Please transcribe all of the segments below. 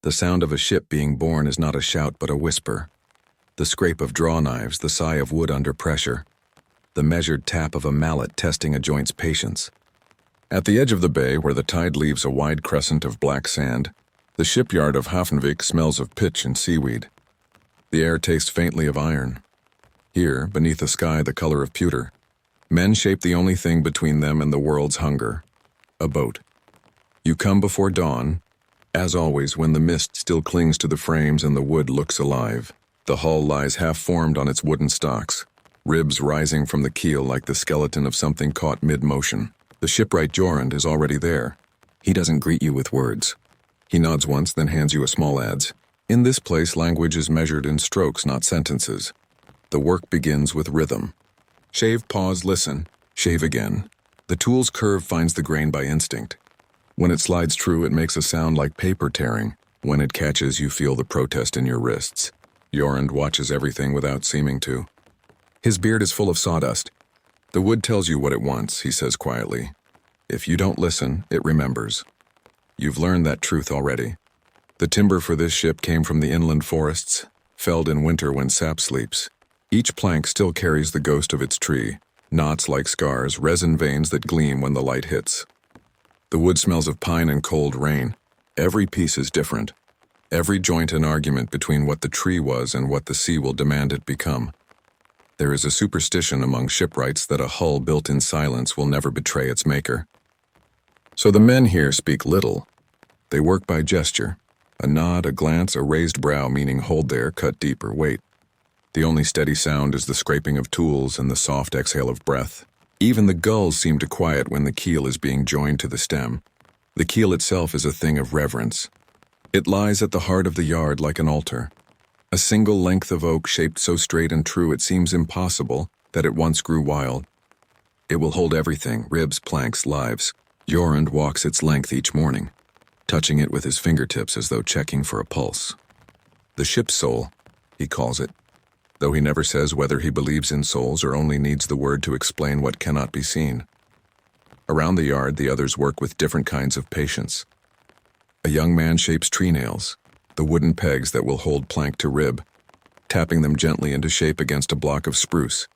The sound of a ship being born is not a shout but a whisper. The scrape of draw knives, the sigh of wood under pressure. The measured tap of a mallet testing a joint's patience. At the edge of the bay, where the tide leaves a wide crescent of black sand, the shipyard of Hafenvik smells of pitch and seaweed. The air tastes faintly of iron. Here, beneath a sky the color of pewter, men shape the only thing between them and the world's hunger, a boat. You come before dawn, as always when the mist still clings to the frames and the wood looks alive. The hull lies half-formed on its wooden stocks, ribs rising from the keel like the skeleton of something caught mid-motion. The shipwright Jorund is already there. He doesn't greet you with words. He nods once, then hands you a small adze. In this place, language is measured in strokes, not sentences. The work begins with rhythm. Shave, pause, listen. Shave again. The tool's curve finds the grain by instinct. When it slides true, it makes a sound like paper tearing. When it catches, you feel the protest in your wrists. Jorund watches everything without seeming to. His beard is full of sawdust. The wood tells you what it wants, he says quietly. If you don't listen, it remembers. You've learned that truth already. The timber for this ship came from the inland forests, felled in winter when sap sleeps. Each plank still carries the ghost of its tree, knots like scars, resin veins that gleam when the light hits. The wood smells of pine and cold rain. Every piece is different. Every joint an argument between what the tree was and what the sea will demand it become. There is a superstition among shipwrights that a hull built in silence will never betray its maker. So the men here speak little. They work by gesture. A nod, a glance, a raised brow meaning hold there, cut deeper, wait. The only steady sound is the scraping of tools and the soft exhale of breath. Even the gulls seem to quiet when the keel is being joined to the stem. The keel itself is a thing of reverence. It lies at the heart of the yard like an altar. A single length of oak shaped so straight and true it seems impossible that it once grew wild. It will hold everything, ribs, planks, lives. Jorund walks its length each morning, touching it with his fingertips as though checking for a pulse. The ship's soul, he calls it, though he never says whether he believes in souls or only needs the word to explain what cannot be seen. Around the yard, the others work with different kinds of patience. A young man shapes tree nails, the wooden pegs that will hold plank to rib, tapping them gently into shape against a block of spruce.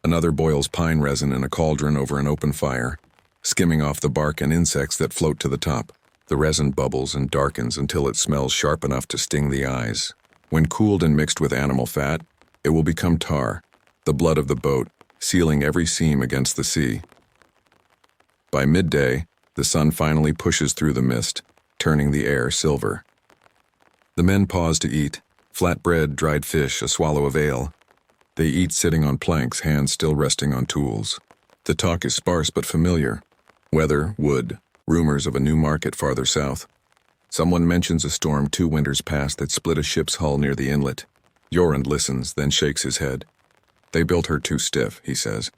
Another boils pine resin in a cauldron over an open fire, skimming off the bark and insects that float to the top. The resin bubbles and darkens until it smells sharp enough to sting the eyes. When cooled and mixed with animal fat, it will become tar, the blood of the boat, sealing every seam against the sea. By midday, the sun finally pushes through the mist, turning the air silver. The men pause to eat, flat bread, dried fish, a swallow of ale. They eat sitting on planks, hands still resting on tools. The talk is sparse but familiar. Weather, wood, rumors of a new market farther south. Someone mentions a storm 2 winters past that split a ship's hull near the inlet. Jorund listens, then shakes his head. They built her too stiff, he says.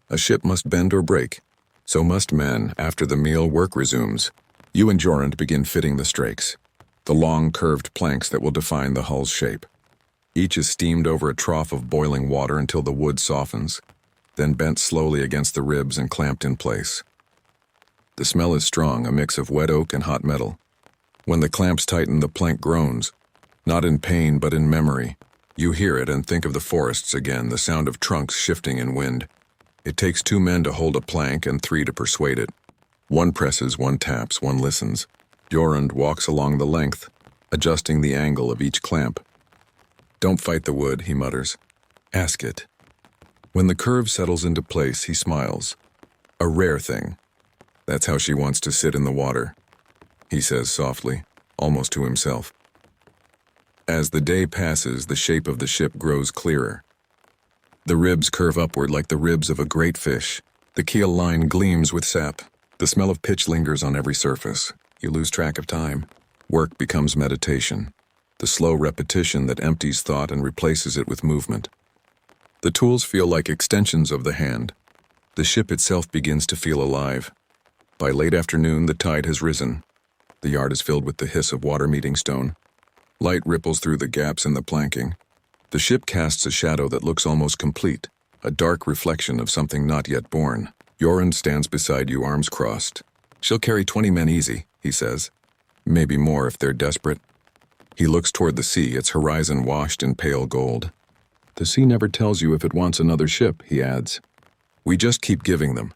A ship must bend or break. So must men. After the meal, work resumes. You and Jorund begin fitting the strakes, the long curved planks that will define the hull's shape. Each is steamed over a trough of boiling water until the wood softens, then bent slowly against the ribs and clamped in place. The smell is strong, a mix of wet oak and hot metal. When the clamps tighten, the plank groans, not in pain but in memory. You hear it and think of the forests again, the sound of trunks shifting in wind. It takes 2 men to hold a plank and 3 to persuade it. One presses, one taps, one listens. Jorund walks along the length, adjusting the angle of each clamp. Don't fight the wood, he mutters. Ask it. When the curve settles into place, he smiles. A rare thing. That's how she wants to sit in the water, he says softly, almost to himself. As the day passes, the shape of the ship grows clearer. The ribs curve upward like the ribs of a great fish. The keel line gleams with sap. The smell of pitch lingers on every surface. You lose track of time. Work becomes meditation, the slow repetition that empties thought and replaces it with movement. The tools feel like extensions of the hand. The ship itself begins to feel alive. By late afternoon, the tide has risen. The yard is filled with the hiss of water meeting stone. Light ripples through the gaps in the planking. The ship casts a shadow that looks almost complete, a dark reflection of something not yet born. Jorund stands beside you, arms crossed. She'll carry 20 men easy, he says. Maybe more if they're desperate. He looks toward the sea, its horizon washed in pale gold. The sea never tells you if it wants another ship, he adds. We just keep giving them.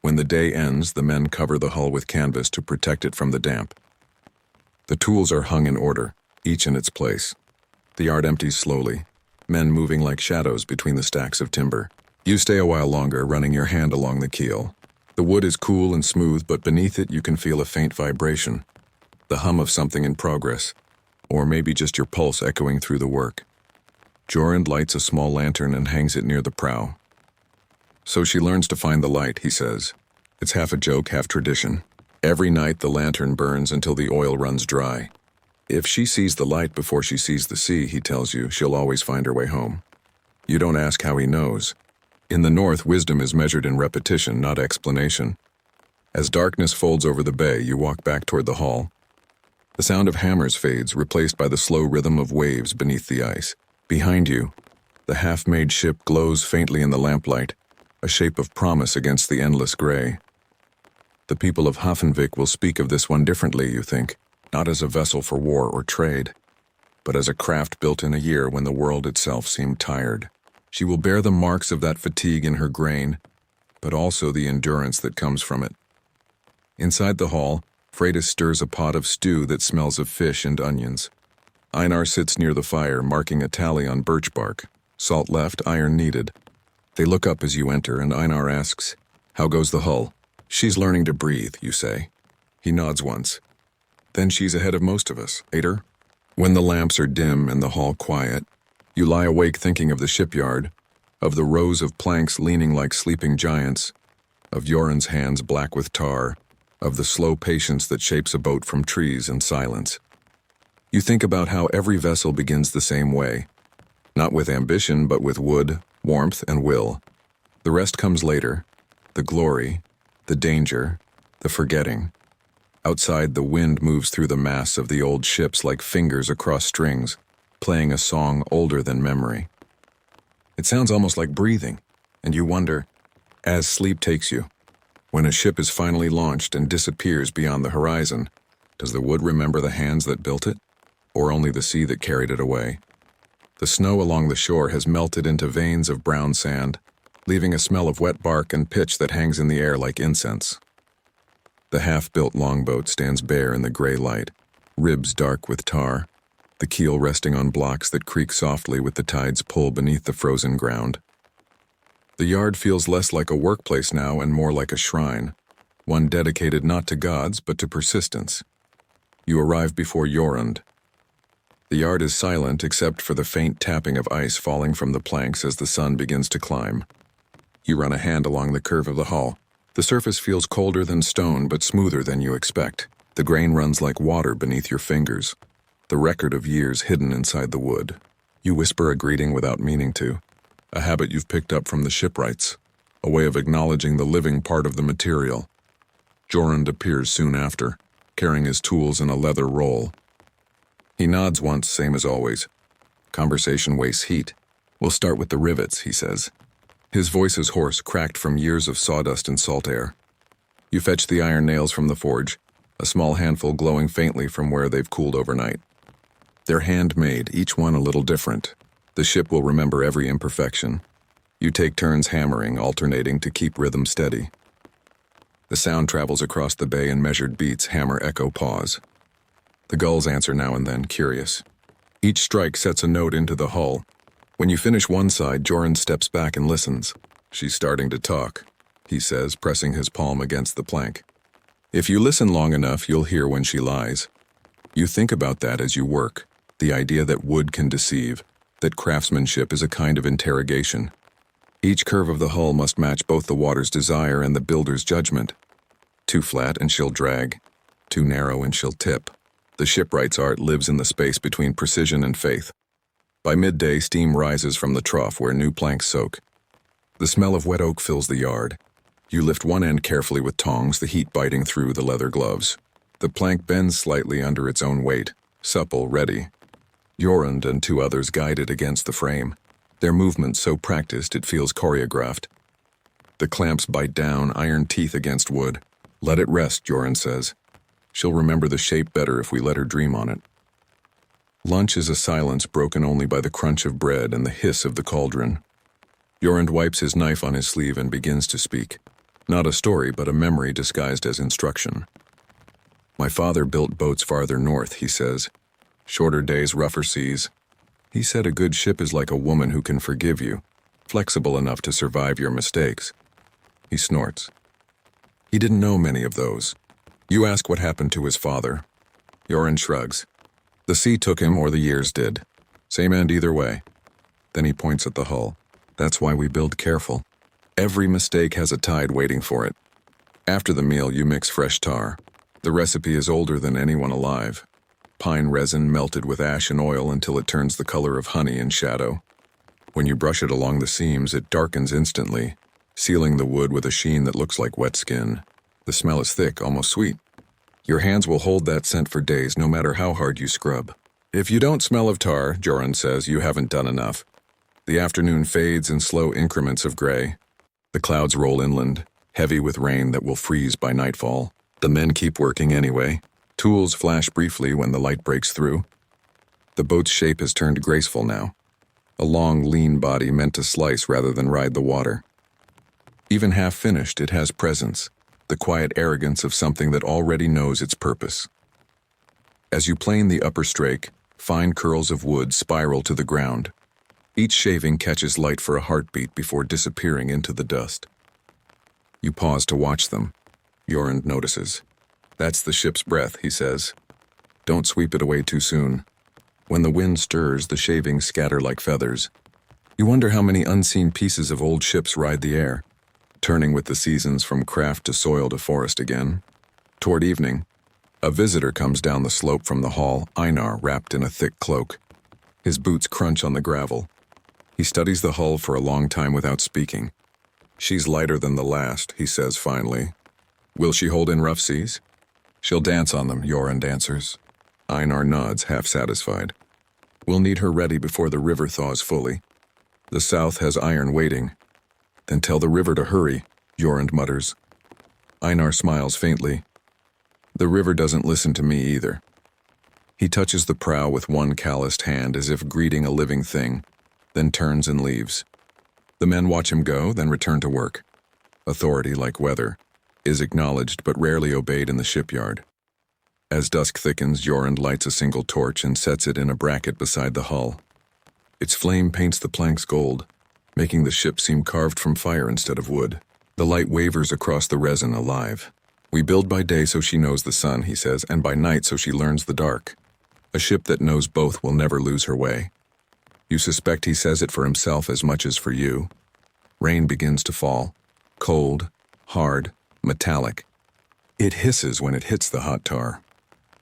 When the day ends, the men cover the hull with canvas to protect it from the damp. The tools are hung in order, each in its place. The yard empties slowly, men moving like shadows between the stacks of timber. You stay a while longer, running your hand along the keel. The wood is cool and smooth, but beneath it you can feel a faint vibration. The hum of something in progress, or maybe just your pulse echoing through the work. Jorund lights a small lantern and hangs it near the prow. So she learns to find the light, he says. It's half a joke, half tradition. Every night the lantern burns until the oil runs dry. If she sees the light before she sees the sea, he tells you, she'll always find her way home. You don't ask how he knows. In the north, wisdom is measured in repetition, not explanation. As darkness folds over the bay, you walk back toward the hull. The sound of hammers fades, replaced by the slow rhythm of waves beneath the ice. Behind you, the half-made ship glows faintly in the lamplight, a shape of promise against the endless gray. The people of Hafenvik will speak of this one differently, you think, not as a vessel for war or trade, but as a craft built in a year when the world itself seemed tired. She will bear the marks of that fatigue in her grain, but also the endurance that comes from it. Inside the hall, Freydis stirs a pot of stew that smells of fish and onions. Einar sits near the fire, marking a tally on birch bark. Salt left, iron needed. They look up as you enter, and Einar asks, "How goes the hull?" "She's learning to breathe," you say. He nods once. "Then she's ahead of most of us, Ader?" When the lamps are dim and the hall quiet, you lie awake thinking of the shipyard, of the rows of planks leaning like sleeping giants, of Jorun's hands black with tar, of the slow patience that shapes a boat from trees and silence. You think about how every vessel begins the same way, not with ambition but with wood, warmth, and will. The rest comes later, the glory, the danger, the forgetting. Outside, the wind moves through the masts of the old ships like fingers across strings, playing a song older than memory. It sounds almost like breathing, and you wonder, as sleep takes you, when a ship is finally launched and disappears beyond the horizon, does the wood remember the hands that built it, or only the sea that carried it away? The snow along the shore has melted into veins of brown sand, leaving a smell of wet bark and pitch that hangs in the air like incense. The half-built longboat stands bare in the gray light, ribs dark with tar, the keel resting on blocks that creak softly with the tide's pull beneath the frozen ground. The yard feels less like a workplace now and more like a shrine, one dedicated not to gods but to persistence. You arrive before Jorund. The yard is silent except for the faint tapping of ice falling from the planks as the sun begins to climb. You run a hand along the curve of the hull. The surface feels colder than stone but smoother than you expect. The grain runs like water beneath your fingers, the record of years hidden inside the wood. You whisper a greeting without meaning to, a habit you've picked up from the shipwrights, a way of acknowledging the living part of the material. Jorund appears soon after, carrying his tools in a leather roll. He nods once, same as always. Conversation wastes heat. "We'll start with the rivets," he says. His voice is hoarse, cracked from years of sawdust and salt air. You fetch the iron nails from the forge, a small handful glowing faintly from where they've cooled overnight. They're handmade, each one a little different. The ship will remember every imperfection. You take turns hammering, alternating to keep rhythm steady. The sound travels across the bay in measured beats, hammer, echo, pause. The gulls answer now and then, curious. Each strike sets a note into the hull. When you finish one side, Jorund steps back and listens. "She's starting to talk," he says, pressing his palm against the plank. "If you listen long enough, you'll hear when she lies." You think about that as you work, the idea that wood can deceive, that craftsmanship is a kind of interrogation. Each curve of the hull must match both the water's desire and the builder's judgment. Too flat and she'll drag, too narrow and she'll tip. The shipwright's art lives in the space between precision and faith. By midday, steam rises from the trough where new planks soak. The smell of wet oak fills the yard. You lift one end carefully with tongs, the heat biting through the leather gloves. The plank bends slightly under its own weight, supple, ready. Jorund and two others guide it against the frame, their movement so practiced it feels choreographed. The clamps bite down, iron teeth against wood. "Let it rest," Jorund says. "She'll remember the shape better if we let her dream on it." Lunch is a silence broken only by the crunch of bread and the hiss of the cauldron. Jorund wipes his knife on his sleeve and begins to speak. Not a story, but a memory disguised as instruction. My father built boats farther north, he says. Shorter days, rougher seas. He said a good ship is like a woman who can forgive you, flexible enough to survive your mistakes. He snorts. He didn't know many of those. You ask what happened to his father. Jorund shrugs. The sea took him, or the years did. Same end either way. Then he points at the hull. That's why we build careful. Every mistake has a tide waiting for it. After the meal, you mix fresh tar. The recipe is older than anyone alive. Pine resin melted with ash and oil until it turns the color of honey in shadow. When you brush it along the seams, it darkens instantly, sealing the wood with a sheen that looks like wet skin. The smell is thick, almost sweet. Your hands will hold that scent for days, no matter how hard you scrub. If you don't smell of tar, Jorund says, you haven't done enough. The afternoon fades in slow increments of gray. The clouds roll inland, heavy with rain that will freeze by nightfall. The men keep working anyway. Tools flash briefly when the light breaks through. The boat's shape has turned graceful now. A long, lean body meant to slice rather than ride the water. Even half finished, it has presence, the quiet arrogance of something that already knows its purpose. As you plane the upper strake, fine curls of wood spiral to the ground. Each shaving catches light for a heartbeat before disappearing into the dust. You pause to watch them. Jorund notices. That's the ship's breath, he says. Don't sweep it away too soon. When the wind stirs, the shavings scatter like feathers. You wonder how many unseen pieces of old ships ride the air, turning with the seasons from craft to soil to forest again. Toward evening, a visitor comes down the slope from the hall, Einar wrapped in a thick cloak. His boots crunch on the gravel. He studies the hull for a long time without speaking. She's lighter than the last, he says finally. Will she hold in rough seas? She'll dance on them, Jorund answers. Einar nods, half satisfied. We'll need her ready before the river thaws fully. The south has iron waiting. Then tell the river to hurry, Jorund mutters. Einar smiles faintly. The river doesn't listen to me either. He touches the prow with one calloused hand as if greeting a living thing, then turns and leaves. The men watch him go, then return to work. Authority, like weather, is acknowledged but rarely obeyed in the shipyard. As dusk thickens, Jorund lights a single torch and sets it in a bracket beside the hull. Its flame paints the planks gold, making the ship seem carved from fire instead of wood. The light wavers across the resin, alive. We build by day so she knows the sun, he says, and by night so she learns the dark. A ship that knows both will never lose her way. You suspect he says it for himself as much as for you. Rain begins to fall. Cold, hard, metallic. It hisses when it hits the hot tar.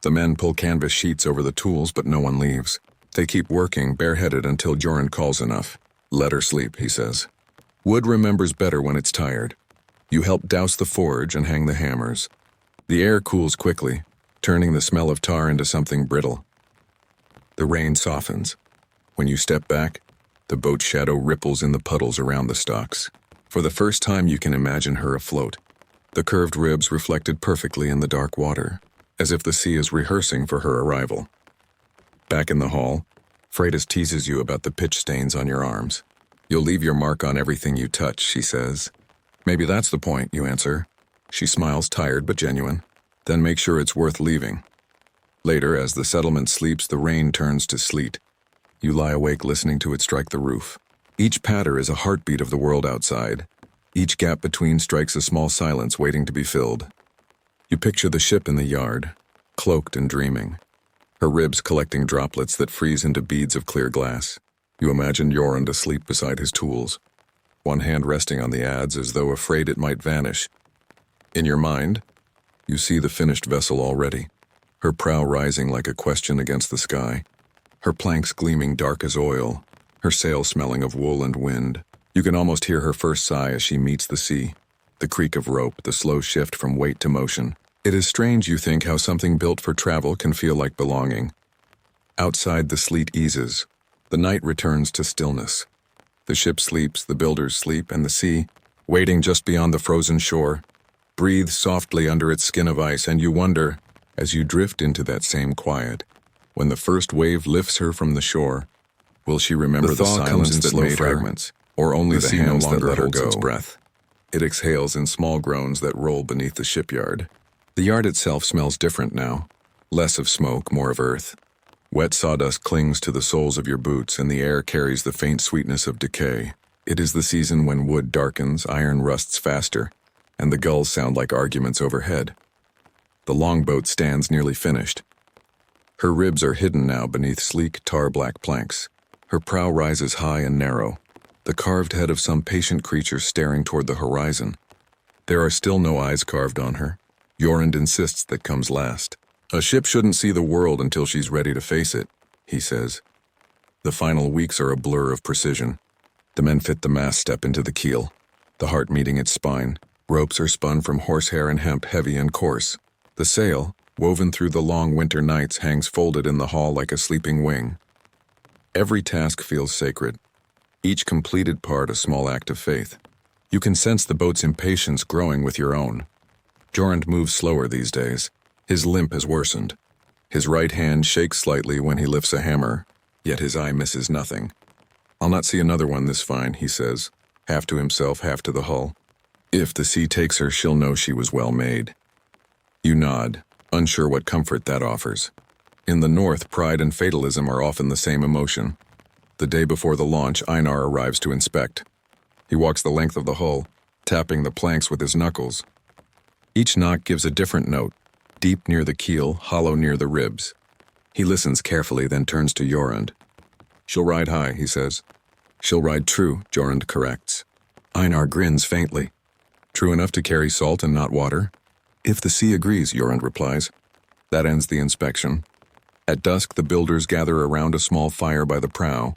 The men pull canvas sheets over the tools, but no one leaves. They keep working, bareheaded, until Jorund calls enough. Let her sleep, he says. Wood remembers better when it's tired. You help douse the forge and hang the hammers. The air cools quickly, turning the smell of tar into something brittle. The rain softens. When you step back, the boat's shadow ripples in the puddles around the stocks. For the first time you can imagine her afloat. The curved ribs reflected perfectly in the dark water, as if the sea is rehearsing for her arrival. Back in the hall, Freydis teases you about the pitch stains on your arms. You'll leave your mark on everything you touch, she says. Maybe that's the point, you answer. She smiles, tired but genuine. Then make sure it's worth leaving. Later, as the settlement sleeps, the rain turns to sleet. You lie awake listening to it strike the roof. Each patter is a heartbeat of the world outside. Each gap between strikes a small silence waiting to be filled. You picture the ship in the yard, cloaked and dreaming, her ribs collecting droplets that freeze into beads of clear glass. You imagine Jorund asleep beside his tools, one hand resting on the adze as though afraid it might vanish. In your mind, you see the finished vessel already, her prow rising like a question against the sky, her planks gleaming dark as oil, her sail smelling of wool and wind. You can almost hear her first sigh as she meets the sea, the creak of rope, the slow shift from weight to motion. It is strange, you think, how something built for travel can feel like belonging. Outside, the sleet eases. The night returns to stillness. The ship sleeps, the builders sleep, and the sea, waiting just beyond the frozen shore, breathes softly under its skin of ice, and you wonder, as you drift into that same quiet, When the first wave lifts her from the shore, will she remember the silence that made fragments, or only the hands that let her go? Its breath. It exhales in small groans that roll beneath the shipyard. The yard itself smells different now. Less of smoke, more of earth. Wet sawdust clings to the soles of your boots, and the air carries the faint sweetness of decay. It is the season when wood darkens, iron rusts faster, and the gulls sound like arguments overhead. The longboat stands nearly finished. Her ribs are hidden now beneath sleek, tar-black planks. Her prow rises high and narrow, the carved head of some patient creature staring toward the horizon. There are still no eyes carved on her. Jorund insists that comes last. A ship shouldn't see the world until she's ready to face it, he says. The final weeks are a blur of precision. The men fit the mast step into the keel, the heart meeting its spine. Ropes are spun from horsehair and hemp, heavy and coarse. The sail, woven through the long winter nights, hangs folded in the hall like a sleeping wing. Every task feels sacred, each completed part a small act of faith. You can sense the boat's impatience growing with your own. Jorund moves slower these days. His limp has worsened. His right hand shakes slightly when he lifts a hammer, yet his eye misses nothing. I'll not see another one this fine, he says, half to himself, half to the hull. If the sea takes her, she'll know she was well made. You nod, unsure what comfort that offers. In the north, pride and fatalism are often the same emotion. The day before the launch, Einar arrives to inspect. He walks the length of the hull, tapping the planks with his knuckles. Each knock gives a different note, deep near the keel, hollow near the ribs. He listens carefully, then turns to Jorund. She'll ride high, he says. She'll ride true, Jorund corrects. Einar grins faintly. True enough to carry salt and not water? If the sea agrees, Jorund replies. That ends the inspection. At dusk, the builders gather around a small fire by the prow.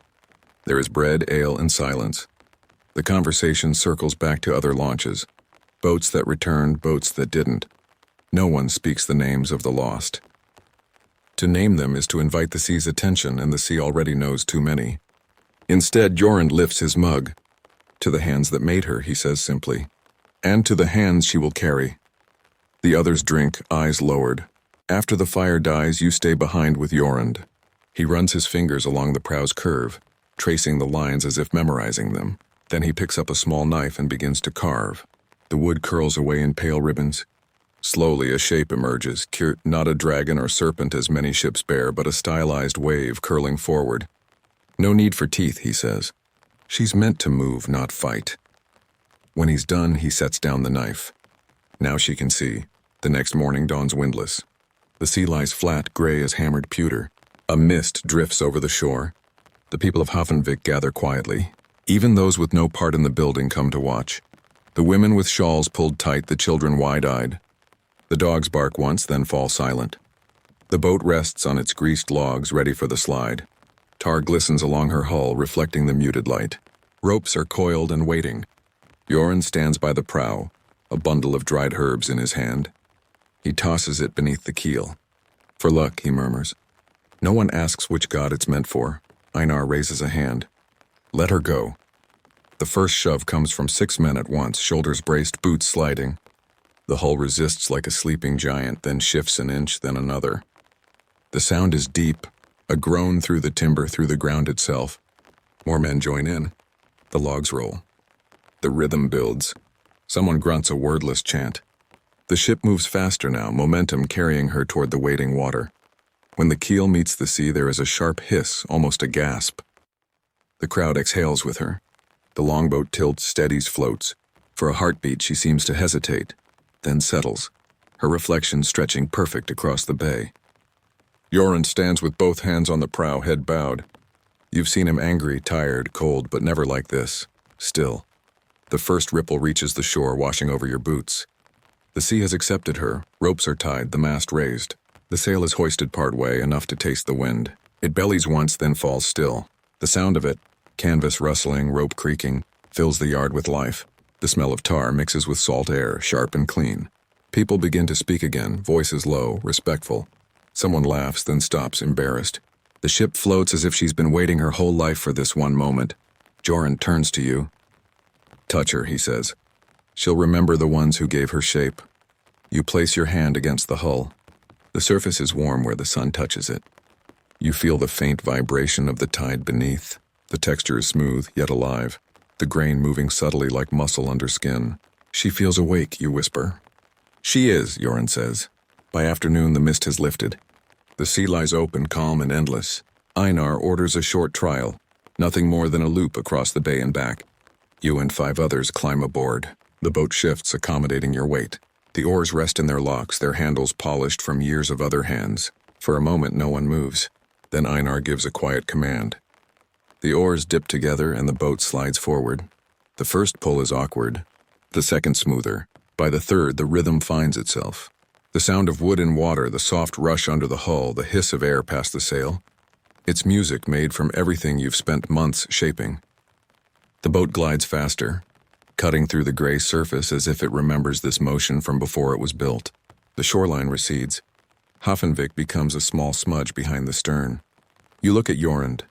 There is bread, ale, and silence. The conversation circles back to other launches. Boats that returned, boats that didn't. No one speaks the names of the lost. To name them is to invite the sea's attention, and the sea already knows too many. Instead, Jorund lifts his mug. To the hands that made her, he says simply. And to the hands she will carry. The others drink, eyes lowered. After the fire dies, you stay behind with Jorund. He runs his fingers along the prow's curve, tracing the lines as if memorizing them. Then he picks up a small knife and begins to carve. The wood curls away in pale ribbons. Slowly, a shape emerges, not a dragon or serpent as many ships bear, but a stylized wave curling forward. No need for teeth, he says. She's meant to move, not fight. When he's done, he sets down the knife. Now she can see. The next morning dawns windless. The sea lies flat, gray as hammered pewter. A mist drifts over the shore. The people of Hafenvik gather quietly. Even those with no part in the building come to watch. The women with shawls pulled tight, the children wide-eyed. The dogs bark once, then fall silent. The boat rests on its greased logs, ready for the slide. Tar glistens along her hull, reflecting the muted light. Ropes are coiled and waiting. Jorund stands by the prow, a bundle of dried herbs in his hand. He tosses it beneath the keel. For luck, he murmurs. No one asks which god it's meant for. Einar raises a hand. Let her go. The first shove comes from 6 men at once, shoulders braced, boots sliding. The hull resists like a sleeping giant, then shifts an inch, then another. The sound is deep, a groan through the timber, through the ground itself. More men join in. The logs roll. The rhythm builds. Someone grunts a wordless chant. The ship moves faster now, momentum carrying her toward the waiting water. When the keel meets the sea, there is a sharp hiss, almost a gasp. The crowd exhales with her. The longboat tilts, steadies, floats. For a heartbeat, she seems to hesitate, then settles, her reflection stretching perfect across the bay. Jorund stands with both hands on the prow, head bowed. You've seen him angry, tired, cold, but never like this. Still. The first ripple reaches the shore, washing over your boots. The sea has accepted her. Ropes are tied, the mast raised. The sail is hoisted part way, enough to taste the wind. It bellies once, then falls still. The sound of it, canvas rustling, rope creaking, fills the yard with life. The smell of tar mixes with salt air, sharp and clean. People begin to speak again, voices low, respectful. Someone laughs, then stops, embarrassed. The ship floats as if she's been waiting her whole life for this one moment. Jorund turns to you. Touch her, he says. She'll remember the ones who gave her shape. You place your hand against the hull. The surface is warm where the sun touches it. You feel the faint vibration of the tide beneath. The texture is smooth, yet alive, the grain moving subtly like muscle under skin. She feels awake, you whisper. She is, Yoren says. By afternoon, the mist has lifted. The sea lies open, calm and endless. Einar orders a short trial, nothing more than a loop across the bay and back. You and 5 others climb aboard. The boat shifts, accommodating your weight. The oars rest in their locks, their handles polished from years of other hands. For a moment, no one moves. Then Einar gives a quiet command. The oars dip together and the boat slides forward. The first pull is awkward, the second smoother. By the third, the rhythm finds itself. The sound of wood and water, the soft rush under the hull, the hiss of air past the sail. It's music made from everything you've spent months shaping. The boat glides faster, cutting through the gray surface as if it remembers this motion from before it was built. The shoreline recedes. Hafenvik becomes a small smudge behind the stern. You look at Jorund.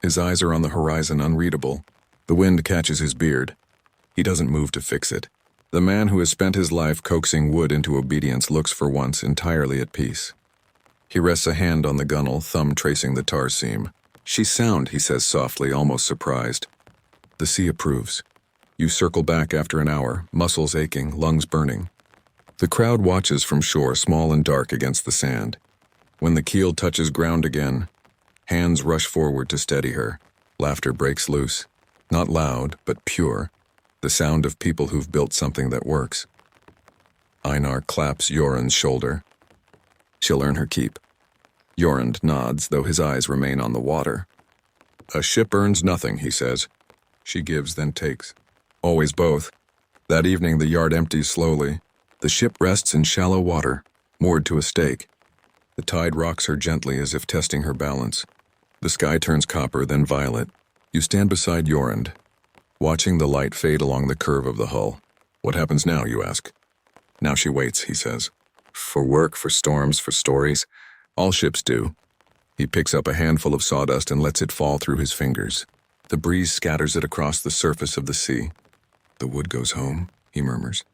His eyes are on the horizon, unreadable. The wind catches his beard. He doesn't move to fix it. The man who has spent his life coaxing wood into obedience looks for once entirely at peace. He rests a hand on the gunwale, thumb tracing the tar seam. She's sound, he says softly, almost surprised. The sea approves. You circle back after an hour, muscles aching, lungs burning. The crowd watches from shore, small and dark against the sand. When the keel touches ground again, hands rush forward to steady her. Laughter breaks loose. Not loud, but pure. The sound of people who've built something that works. Einar claps Jorund's shoulder. She'll earn her keep. Jorund nods, though his eyes remain on the water. A ship earns nothing, he says. She gives, then takes. Always both. That evening the yard empties slowly. The ship rests in shallow water, moored to a stake. The tide rocks her gently as if testing her balance. The sky turns copper, then violet. You stand beside Jorund, watching the light fade along the curve of the hull. What happens now, you ask? Now she waits, he says. For work, for storms, for stories. All ships do. He picks up a handful of sawdust and lets it fall through his fingers. The breeze scatters it across the surface of the sea. The wood goes home, he murmurs.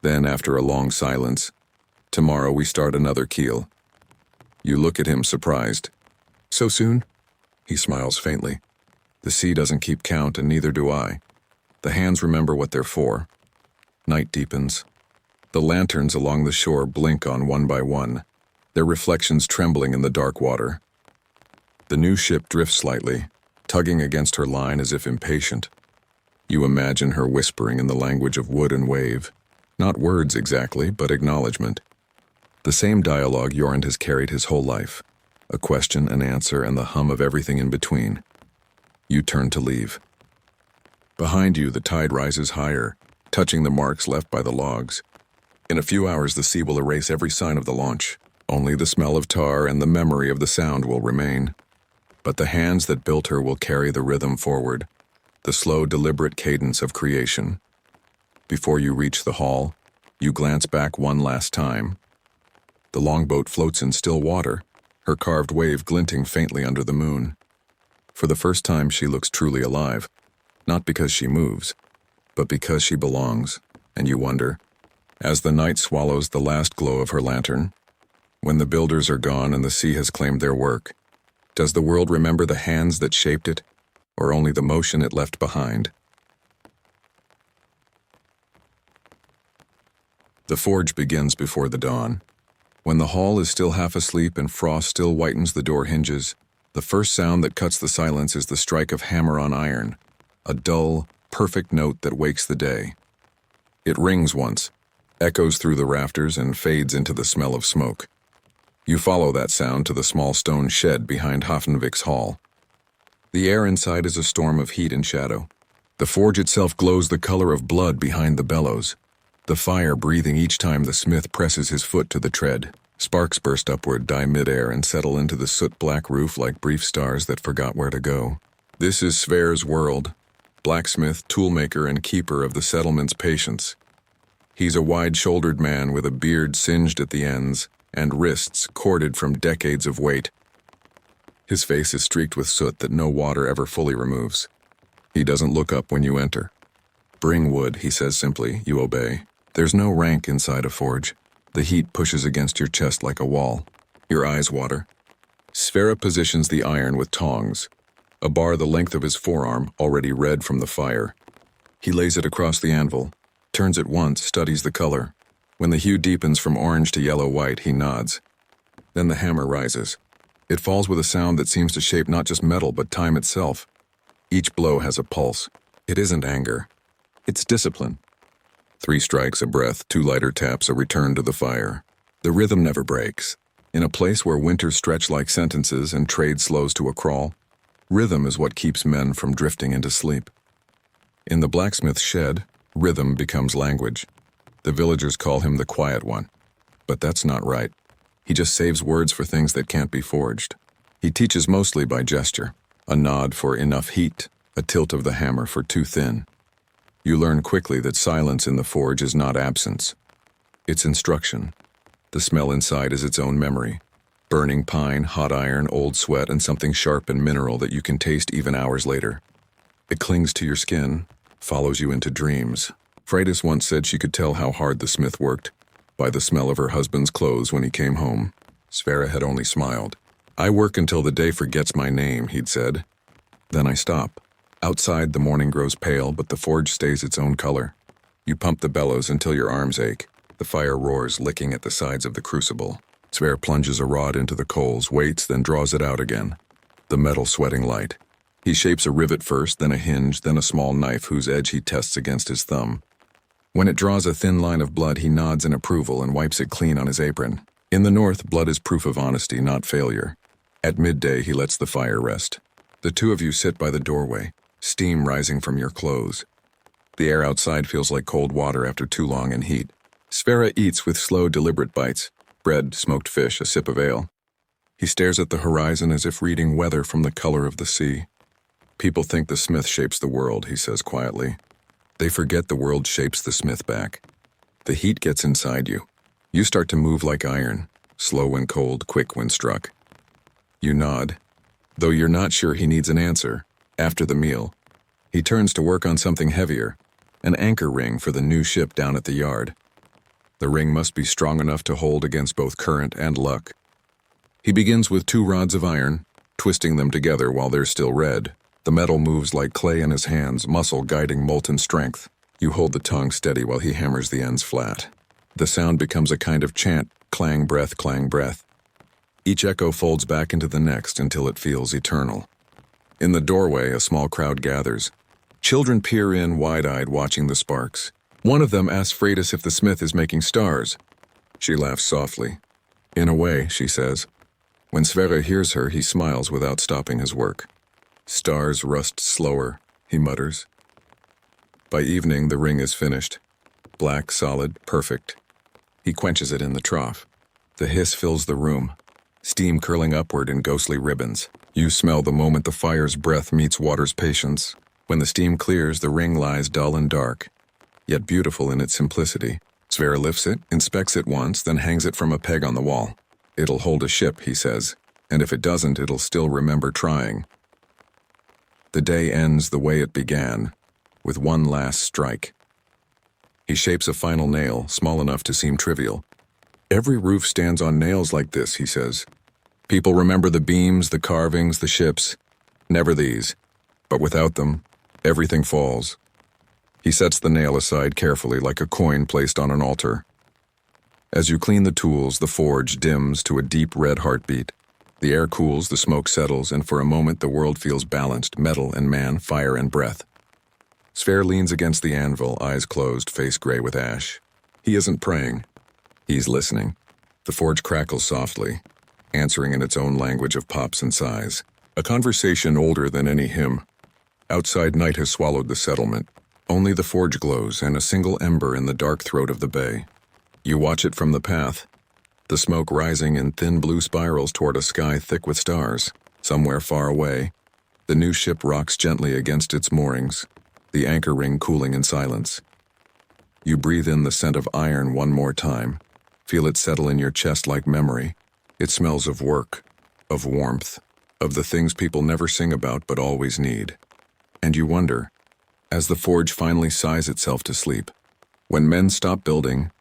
Then, after a long silence, tomorrow we start another keel. You look at him surprised. So soon? He smiles faintly. The sea doesn't keep count, and neither do I. The hands remember what they're for. Night deepens. The lanterns along the shore blink on one by one, their reflections trembling in the dark water. The new ship drifts slightly, tugging against her line as if impatient. You imagine her whispering in the language of wood and wave. Not words exactly, but acknowledgement. The same dialogue Jorund has carried his whole life. A question, an answer, and the hum of everything in between. You turn to leave. Behind you, the tide rises higher, touching the marks left by the logs. In a few hours, the sea will erase every sign of the launch. Only the smell of tar and the memory of the sound will remain. But the hands that built her will carry the rhythm forward, the slow, deliberate cadence of creation. Before you reach the hall, you glance back one last time. The longboat floats in still water, her carved wave glinting faintly under the moon. For the first time, she looks truly alive, not because she moves, but because she belongs, and you wonder, as the night swallows the last glow of her lantern, when the builders are gone and the sea has claimed their work, does the world remember the hands that shaped it, or only the motion it left behind? The forge begins before the dawn. When the hall is still half asleep and frost still whitens the door hinges, the first sound that cuts the silence is the strike of hammer on iron, a dull, perfect note that wakes the day. It rings once, echoes through the rafters, and fades into the smell of smoke. You follow that sound to the small stone shed behind Hafenvik's hall. The air inside is a storm of heat and shadow. The forge itself glows the color of blood behind the bellows, the fire breathing each time the smith presses his foot to the tread. Sparks burst upward, die midair, and settle into the soot-black roof like brief stars that forgot where to go. This is Sverre's world, blacksmith, toolmaker, and keeper of the settlement's patience. He's a wide-shouldered man with a beard singed at the ends and wrists corded from decades of weight. His face is streaked with soot that no water ever fully removes. He doesn't look up when you enter. Bring wood, he says simply. You obey. There's no rank inside a forge. The heat pushes against your chest like a wall. Your eyes water. Sverre positions the iron with tongs, a bar the length of his forearm, already red from the fire. He lays it across the anvil, turns it once, studies the color. When the hue deepens from orange to yellow-white, he nods. Then the hammer rises. It falls with a sound that seems to shape not just metal, but time itself. Each blow has a pulse. It isn't anger. It's discipline. 3 strikes, a breath, 2 lighter taps, a return to the fire. The rhythm never breaks. In a place where winters stretch like sentences and trade slows to a crawl, rhythm is what keeps men from drifting into sleep. In the blacksmith's shed, rhythm becomes language. The villagers call him the quiet one. But that's not right. He just saves words for things that can't be forged. He teaches mostly by gesture. A nod for enough heat, a tilt of the hammer for too thin. You learn quickly that silence in the forge is not absence. It's instruction. The smell inside is its own memory. Burning pine, hot iron, old sweat, and something sharp and mineral that you can taste even hours later. It clings to your skin, follows you into dreams. Freydis once said she could tell how hard the smith worked by the smell of her husband's clothes when he came home. Sverre had only smiled. "I work until the day forgets my name," he'd said. "Then I stop. Outside, the morning grows pale, but the forge stays its own color. You pump the bellows until your arms ache. The fire roars, licking at the sides of the crucible. Sverre plunges a rod into the coals, waits, then draws it out again. The metal sweating light. He shapes a rivet first, then a hinge, then a small knife whose edge he tests against his thumb. When it draws a thin line of blood, he nods in approval and wipes it clean on his apron. In the north, blood is proof of honesty, not failure. At midday, he lets the fire rest. The two of you sit by the doorway, steam rising from your clothes. The air outside feels like cold water after too long in heat. Sverre eats with slow, deliberate bites. Bread, smoked fish, a sip of ale. He stares at the horizon as if reading weather from the color of the sea. "People think the smith shapes the world," he says quietly. "They forget the world shapes the smith back. The heat gets inside you. You start to move like iron, slow when cold, quick when struck." You nod, though you're not sure he needs an answer. After the meal, he turns to work on something heavier, an anchor ring for the new ship down at the yard. The ring must be strong enough to hold against both current and luck. He begins with 2 rods of iron, twisting them together while they're still red. The metal moves like clay in his hands, muscle guiding molten strength. You hold the tongue steady while he hammers the ends flat. The sound becomes a kind of chant, clang breath, clang breath. Each echo folds back into the next until it feels eternal. In the doorway, a small crowd gathers. Children peer in, wide-eyed, watching the sparks. One of them asks Freydis if the smith is making stars. She laughs softly. "In a way," she says. When Sverre hears her, he smiles without stopping his work. "Stars rust slower," he mutters. By evening, the ring is finished. Black, solid, perfect. He quenches it in the trough. The hiss fills the room, steam curling upward in ghostly ribbons. You smell the moment the fire's breath meets water's patience. When the steam clears, the ring lies dull and dark, yet beautiful in its simplicity. Sverre lifts it, inspects it once, then hangs it from a peg on the wall. "It'll hold a ship," he says, "and if it doesn't, it'll still remember trying." The day ends the way it began, with one last strike. He shapes a final nail, small enough to seem trivial. "Every roof stands on nails like this," he says. "People remember the beams, the carvings, the ships. Never these. But without them, everything falls." He sets the nail aside carefully, like a coin placed on an altar. As you clean the tools, the forge dims to a deep red heartbeat. The air cools, the smoke settles, and for a moment the world feels balanced, metal and man, fire and breath. Sverre leans against the anvil, eyes closed, face gray with ash. He isn't praying. He's listening. The forge crackles softly, answering in its own language of pops and sighs. A conversation older than any hymn. Outside, night has swallowed the settlement. Only the forge glows and a single ember in the dark throat of the bay. You watch it from the path, the smoke rising in thin blue spirals toward a sky thick with stars. Somewhere far away, the new ship rocks gently against its moorings, the anchor ring cooling in silence. You breathe in the scent of iron one more time, feel it settle in your chest like memory. It smells of work, of warmth, of the things people never sing about but always need. And you wonder, as the forge finally sighs itself to sleep, when men stop building,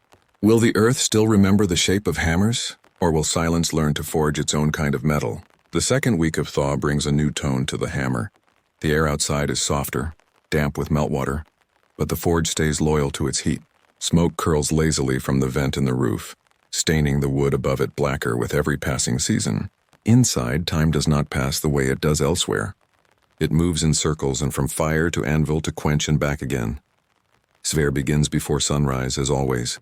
will the earth still remember the shape of hammers, or will silence learn to forge its own kind of metal? The second week of thaw brings a new tone to the hammer. The air outside is softer, damp with meltwater, but the forge stays loyal to its heat. Smoke curls lazily from the vent in the roof, staining the wood above it blacker with every passing season. Inside, time does not pass the way it does elsewhere. It moves in circles and from fire to anvil to quench and back again. Sverre begins before sunrise, as always.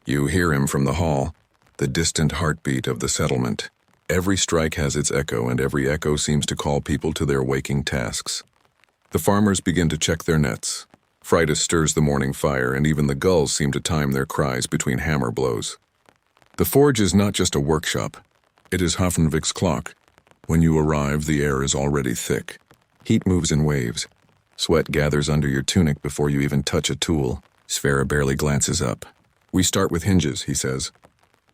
You hear him from the hall, the distant heartbeat of the settlement. Every strike has its echo, and every echo seems to call people to their waking tasks. The farmers begin to check their nets. Friday stirs the morning fire, and even the gulls seem to time their cries between hammer blows. The forge is not just a workshop. It is Hafnvik's clock. When you arrive, the air is already thick. Heat moves in waves. Sweat gathers under your tunic before you even touch a tool. Sverre barely glances up. We start with hinges, he says.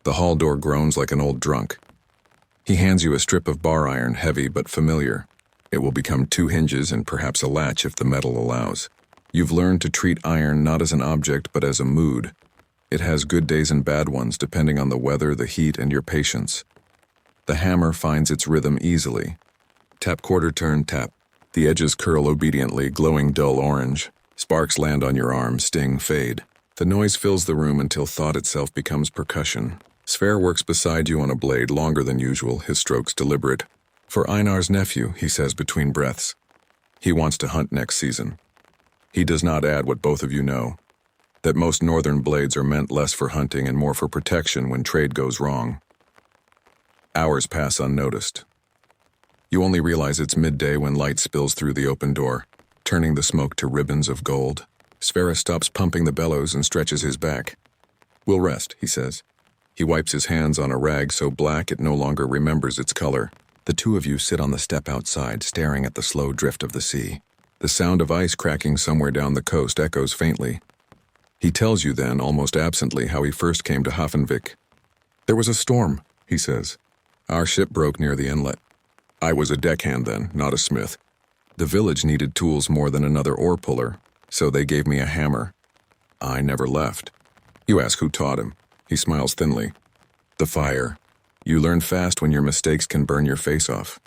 The hall door groans like an old drunk. He hands you a strip of bar iron, heavy but familiar. It will become 2 hinges and perhaps a latch if the metal allows. You've learned to treat iron not as an object but as a mood. It has good days and bad ones depending on the weather, the heat, and your patience. The hammer finds its rhythm easily. Tap, quarter turn, tap. The edges curl obediently, glowing dull orange. Sparks land on your arm, sting, fade. The noise fills the room until thought itself becomes percussion. Sverre works beside you on a blade longer than usual, his strokes deliberate. For Einar's nephew, he says between breaths. He wants to hunt next season. He does not add what both of you know, that most northern blades are meant less for hunting and more for protection when trade goes wrong. Hours pass unnoticed. You only realize it's midday when light spills through the open door, turning the smoke to ribbons of gold. Sverre stops pumping the bellows and stretches his back. We'll rest, he says. He wipes his hands on a rag so black it no longer remembers its color. The two of you sit on the step outside, staring at the slow drift of the sea. The sound of ice cracking somewhere down the coast echoes faintly. He tells you then, almost absently, how he first came to Hafnvik. There was a storm, he says. Our ship broke near the inlet. I was a deckhand then, not a smith. The village needed tools more than another oar puller, so they gave me a hammer. I never left. You ask who taught him. He smiles thinly. The fire. You learn fast when your mistakes can burn your face off.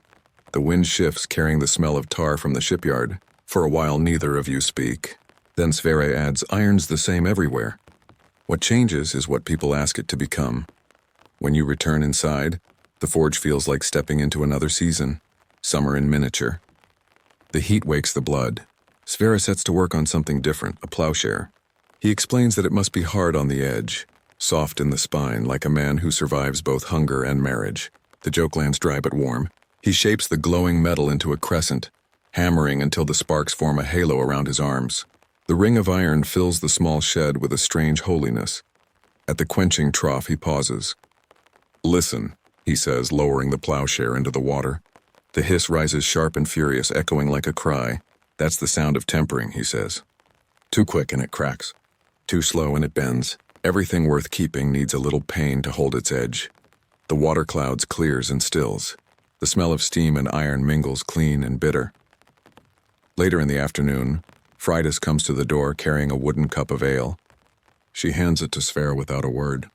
The wind shifts, carrying the smell of tar from the shipyard. For a while, neither of you speak. Then Sverre adds, iron's the same everywhere. What changes is what people ask it to become. When you return inside, the forge feels like stepping into another season. Summer in miniature. The heat wakes the blood. Sverre sets to work on something different, a plowshare. He explains that it must be hard on the edge, soft in the spine, like a man who survives both hunger and marriage. The joke lands dry but warm. He shapes the glowing metal into a crescent, hammering until the sparks form a halo around his arms. The ring of iron fills the small shed with a strange holiness. At the quenching trough, he pauses. Listen, he says, lowering the plowshare into the water. The hiss rises sharp and furious, echoing like a cry. That's the sound of tempering, he says. Too quick and it cracks. Too slow and it bends. Everything worth keeping needs a little pain to hold its edge. The water clouds clears and stills. The smell of steam and iron mingles clean and bitter. Later in the afternoon, Fridas comes to the door carrying a wooden cup of ale. She hands it to Sverre without a word.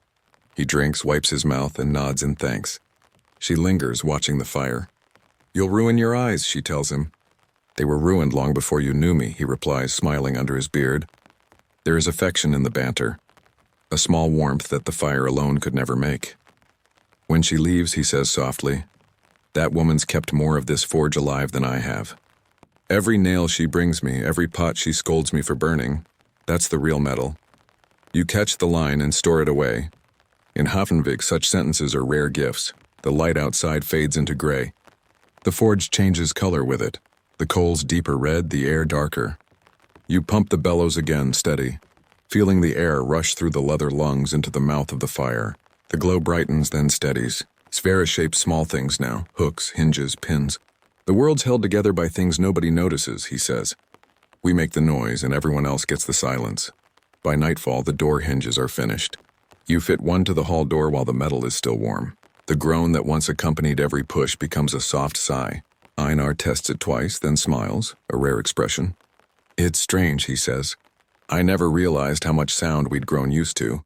He drinks, wipes his mouth, and nods in thanks. She lingers, watching the fire. You'll ruin your eyes, she tells him. They were ruined long before you knew me, he replies, smiling under his beard. There is affection in the banter, a small warmth that the fire alone could never make. When she leaves, he says softly, that woman's kept more of this forge alive than I have. Every nail she brings me, every pot she scolds me for burning, that's the real metal. You catch the line and store it away. In Hafnvik, such sentences are rare gifts. The light outside fades into gray. The forge changes color with it. The coals deeper red, the air darker. You pump the bellows again, steady, feeling the air rush through the leather lungs into the mouth of the fire. The glow brightens, then steadies. Sverre shapes small things now, hooks, hinges, pins. The world's held together by things nobody notices, he says. We make the noise and everyone else gets the silence. By nightfall, the door hinges are finished. You fit one to the hall door while the metal is still warm. The groan that once accompanied every push becomes a soft sigh. Einar tests it twice, then smiles, a rare expression. It's strange, he says. I never realized how much sound we'd grown used to.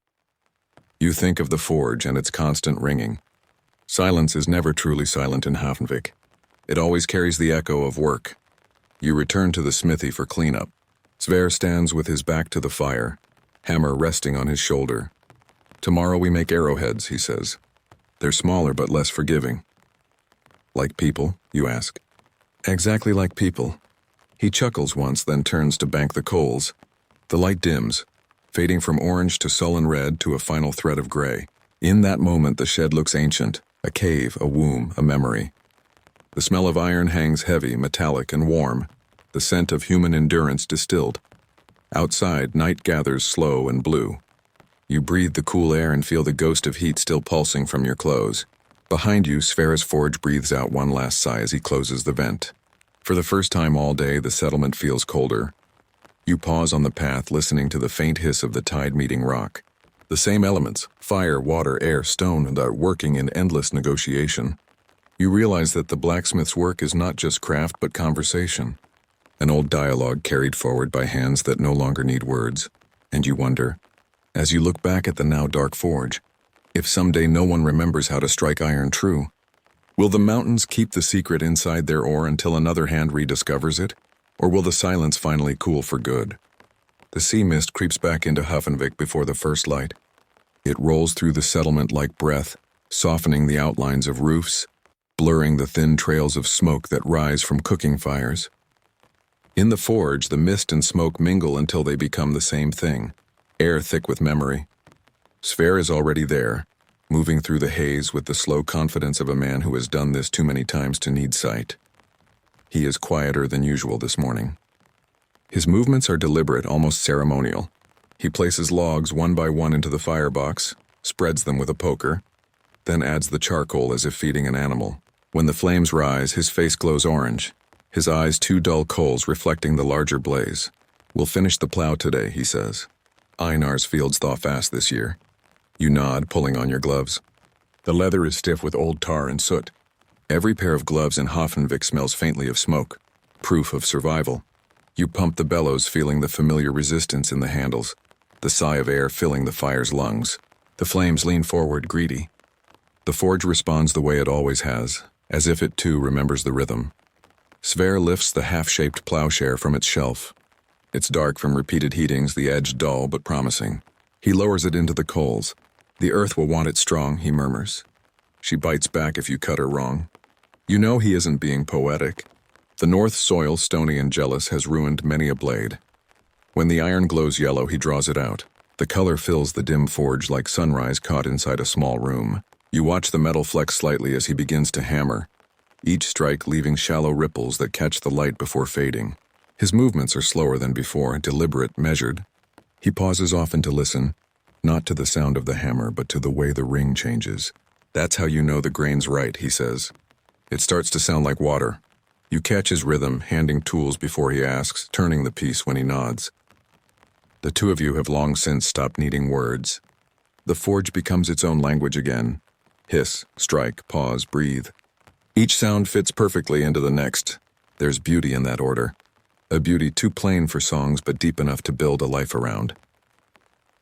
You think of the forge and its constant ringing. Silence is never truly silent in Havenvik. It always carries the echo of work. You return to the smithy for cleanup. Sverre stands with his back to the fire, hammer resting on his shoulder. Tomorrow we make arrowheads, he says. They're smaller but less forgiving. Like people, you ask. Exactly like people. He chuckles once, then turns to bank the coals. The light dims, fading from orange to sullen red to a final thread of gray. In that moment, the shed looks ancient, a cave, a womb, a memory. The smell of iron hangs heavy, metallic, and warm, the scent of human endurance distilled. Outside, night gathers slow and blue. You breathe the cool air and feel the ghost of heat still pulsing from your clothes. Behind you, Sverre's forge breathes out one last sigh as he closes the vent. For the first time all day, the settlement feels colder. You pause on the path, listening to the faint hiss of the tide meeting rock. The same elements, fire, water, air, stone, are working in endless negotiation. You realize that the blacksmith's work is not just craft but conversation. An old dialogue carried forward by hands that no longer need words. And you wonder, as you look back at the now dark forge, if someday no one remembers how to strike iron true, will the mountains keep the secret inside their ore until another hand rediscovers it? Or will the silence finally cool for good? The sea mist creeps back into Havenvik before the first light. It rolls through the settlement like breath, softening the outlines of roofs, blurring the thin trails of smoke that rise from cooking fires. In the forge, the mist and smoke mingle until they become the same thing, air thick with memory. Sverre is already there, moving through the haze with the slow confidence of a man who has done this too many times to need sight. He is quieter than usual this morning. His movements are deliberate, almost ceremonial. He places logs one by one into the firebox, spreads them with a poker, then adds the charcoal as if feeding an animal. When the flames rise, his face glows orange, his eyes two dull coals reflecting the larger blaze. We'll finish the plow today, he says. Einar's fields thaw fast this year. You nod, pulling on your gloves. The leather is stiff with old tar and soot. Every pair of gloves in Havenvik smells faintly of smoke, proof of survival. You pump the bellows, feeling the familiar resistance in the handles, the sigh of air filling the fire's lungs. The flames lean forward, greedy. The forge responds the way it always has, as if it too remembers the rhythm. Sverre lifts the half-shaped plowshare from its shelf. It's dark from repeated heatings, the edge dull but promising. He lowers it into the coals. The earth will want it strong, he murmurs. She bites back if you cut her wrong. You know he isn't being poetic. The north soil, stony and jealous, has ruined many a blade. When the iron glows yellow, he draws it out. The color fills the dim forge like sunrise caught inside a small room. You watch the metal flex slightly as he begins to hammer, each strike leaving shallow ripples that catch the light before fading. His movements are slower than before, deliberate, measured. He pauses often to listen, not to the sound of the hammer, but to the way the ring changes. That's how you know the grain's right, he says. It starts to sound like water. You catch his rhythm, handing tools before he asks, turning the piece when he nods. The two of you have long since stopped needing words. The forge becomes its own language again. Hiss, strike, pause, breathe. Each sound fits perfectly into the next. There's beauty in that order. A beauty too plain for songs but deep enough to build a life around.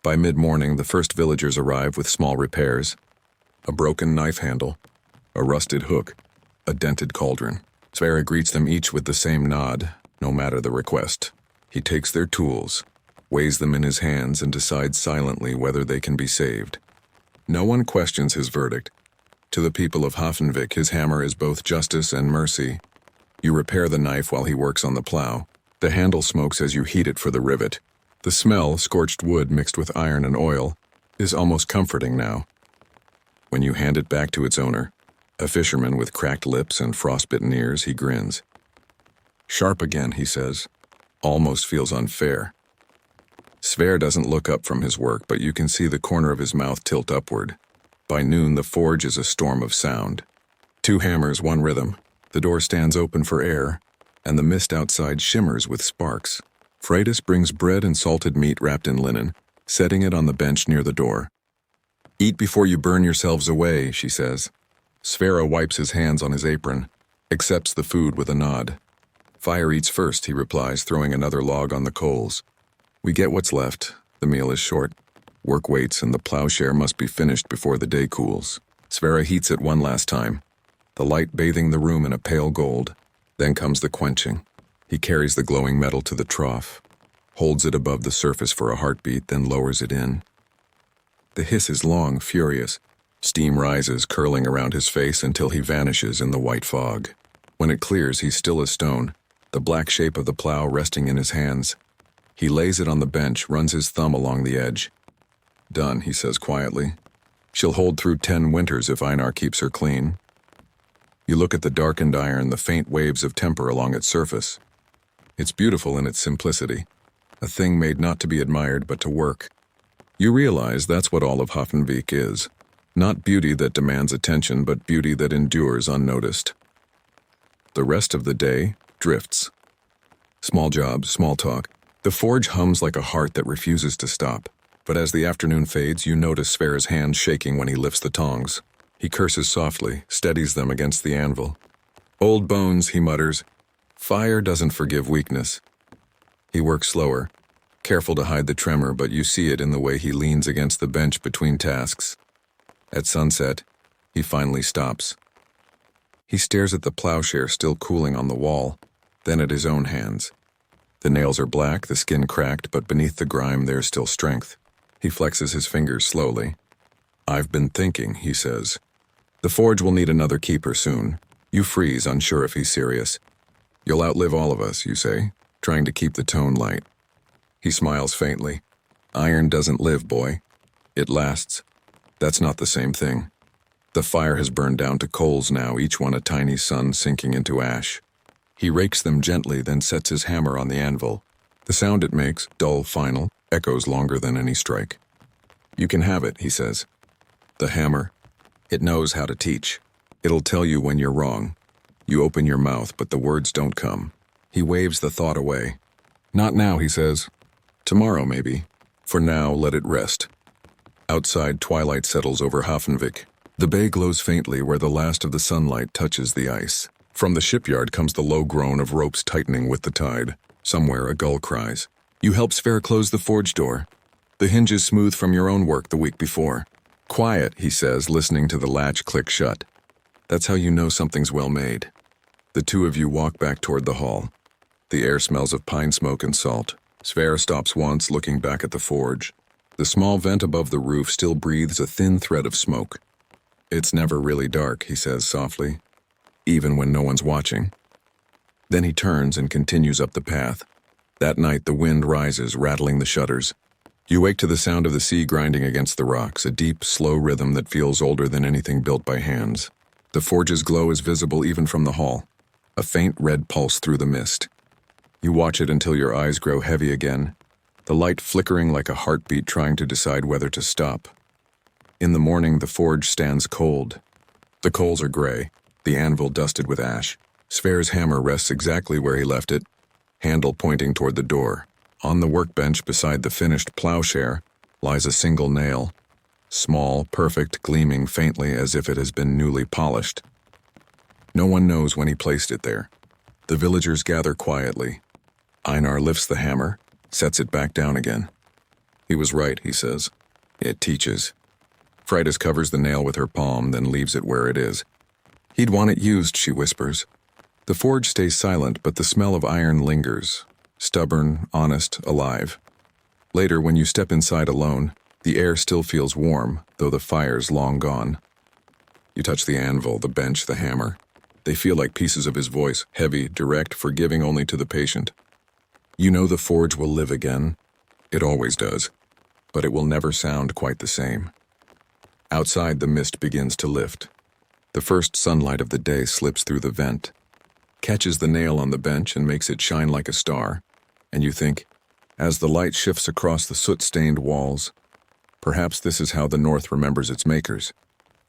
By mid-morning, the first villagers arrive with small repairs. A broken knife handle, a rusted hook, a dented cauldron. Sverre greets them each with the same nod, no matter the request. He takes their tools, weighs them in his hands, and decides silently whether they can be saved. No one questions his verdict. To the people of Havenvik, his hammer is both justice and mercy. You repair the knife while he works on the plow. The handle smokes as you heat it for the rivet. The smell, scorched wood mixed with iron and oil, is almost comforting now. When you hand it back to its owner, a fisherman with cracked lips and frostbitten ears, he grins. Sharp again, he says. Almost feels unfair. Sverre doesn't look up from his work, but you can see the corner of his mouth tilt upward. By noon, the forge is a storm of sound. 2 hammers, 1 rhythm. The door stands open for air, and the mist outside shimmers with sparks. Freydis brings bread and salted meat wrapped in linen, setting it on the bench near the door. Eat before you burn yourselves away, she says. Sverre wipes his hands on his apron, accepts the food with a nod. Fire eats first, he replies, throwing another log on the coals. We get what's left. The meal is short. Work waits and the plowshare must be finished before the day cools. Sverre heats it one last time, the light bathing the room in a pale gold. Then comes the quenching. He carries the glowing metal to the trough, holds it above the surface for a heartbeat, then lowers it in. The hiss is long, furious. Steam rises, curling around his face until he vanishes in the white fog. When it clears, he's still as stone, the black shape of the plow resting in his hands. He lays it on the bench, runs his thumb along the edge. Done, he says quietly. She'll hold through 10 winters if Einar keeps her clean. You look at the darkened iron, the faint waves of temper along its surface. It's beautiful in its simplicity, a thing made not to be admired but to work. You realize that's what all of Hafenvik is. Not beauty that demands attention, but beauty that endures unnoticed. The rest of the day drifts. Small jobs, small talk. The forge hums like a heart that refuses to stop. But as the afternoon fades, you notice Sverre's hands shaking when he lifts the tongs. He curses softly, steadies them against the anvil. Old bones, he mutters. Fire doesn't forgive weakness. He works slower, careful to hide the tremor, but you see it in the way he leans against the bench between tasks. At sunset, he finally stops. He stares at the plowshare still cooling on the wall, then at his own hands. The nails are black, the skin cracked, but beneath the grime there's still strength. He flexes his fingers slowly. I've been thinking, he says. The forge will need another keeper soon. You freeze, unsure if he's serious. You'll outlive all of us, you say, trying to keep the tone light. He smiles faintly. Iron doesn't live, boy. It lasts. That's not the same thing. The fire has burned down to coals now, each one a tiny sun sinking into ash. He rakes them gently, then sets his hammer on the anvil. The sound it makes, dull, final, echoes longer than any strike. You can have it, he says. The hammer. It knows how to teach. It'll tell you when you're wrong. You open your mouth, but the words don't come. He waves the thought away. Not now, he says. Tomorrow, maybe. For now, let it rest. Outside, twilight settles over Hafenvik. The bay glows faintly where the last of the sunlight touches the ice. From the shipyard comes the low groan of ropes tightening with the tide. Somewhere a gull cries. You help Sverre close the forge door. The hinge is smooth from your own work the week before. Quiet, he says, listening to the latch click shut. That's how you know something's well made. The two of you walk back toward the hall. The air smells of pine smoke and salt. Sverre stops once, looking back at the forge. The small vent above the roof still breathes a thin thread of smoke. It's never really dark, he says softly, even when no one's watching. Then he turns and continues up the path. That night the wind rises, rattling the shutters. You wake to the sound of the sea grinding against the rocks, a deep, slow rhythm that feels older than anything built by hands. The forge's glow is visible even from the hall, a faint red pulse through the mist. You watch it until your eyes grow heavy again, the light flickering like a heartbeat trying to decide whether to stop. In the morning, the forge stands cold. The coals are gray, the anvil dusted with ash. Sverre's hammer rests exactly where he left it, handle pointing toward the door. On the workbench beside the finished plowshare lies a single nail, small, perfect, gleaming faintly as if it has been newly polished. No one knows when he placed it there. The villagers gather quietly. Einar lifts the hammer, sets it back down again. He was right, he says. It teaches. Freydis covers the nail with her palm, then leaves it where it is. He'd want it used, she whispers. The forge stays silent, but the smell of iron lingers. Stubborn, honest, alive. Later, when you step inside alone, the air still feels warm, though the fire's long gone. You touch the anvil, the bench, the hammer. They feel like pieces of his voice, heavy, direct, forgiving only to the patient. You know the forge will live again. It always does. But it will never sound quite the same. Outside, the mist begins to lift. The first sunlight of the day slips through the vent, catches the nail on the bench and makes it shine like a star. And you think, as the light shifts across the soot-stained walls, perhaps this is how the North remembers its makers,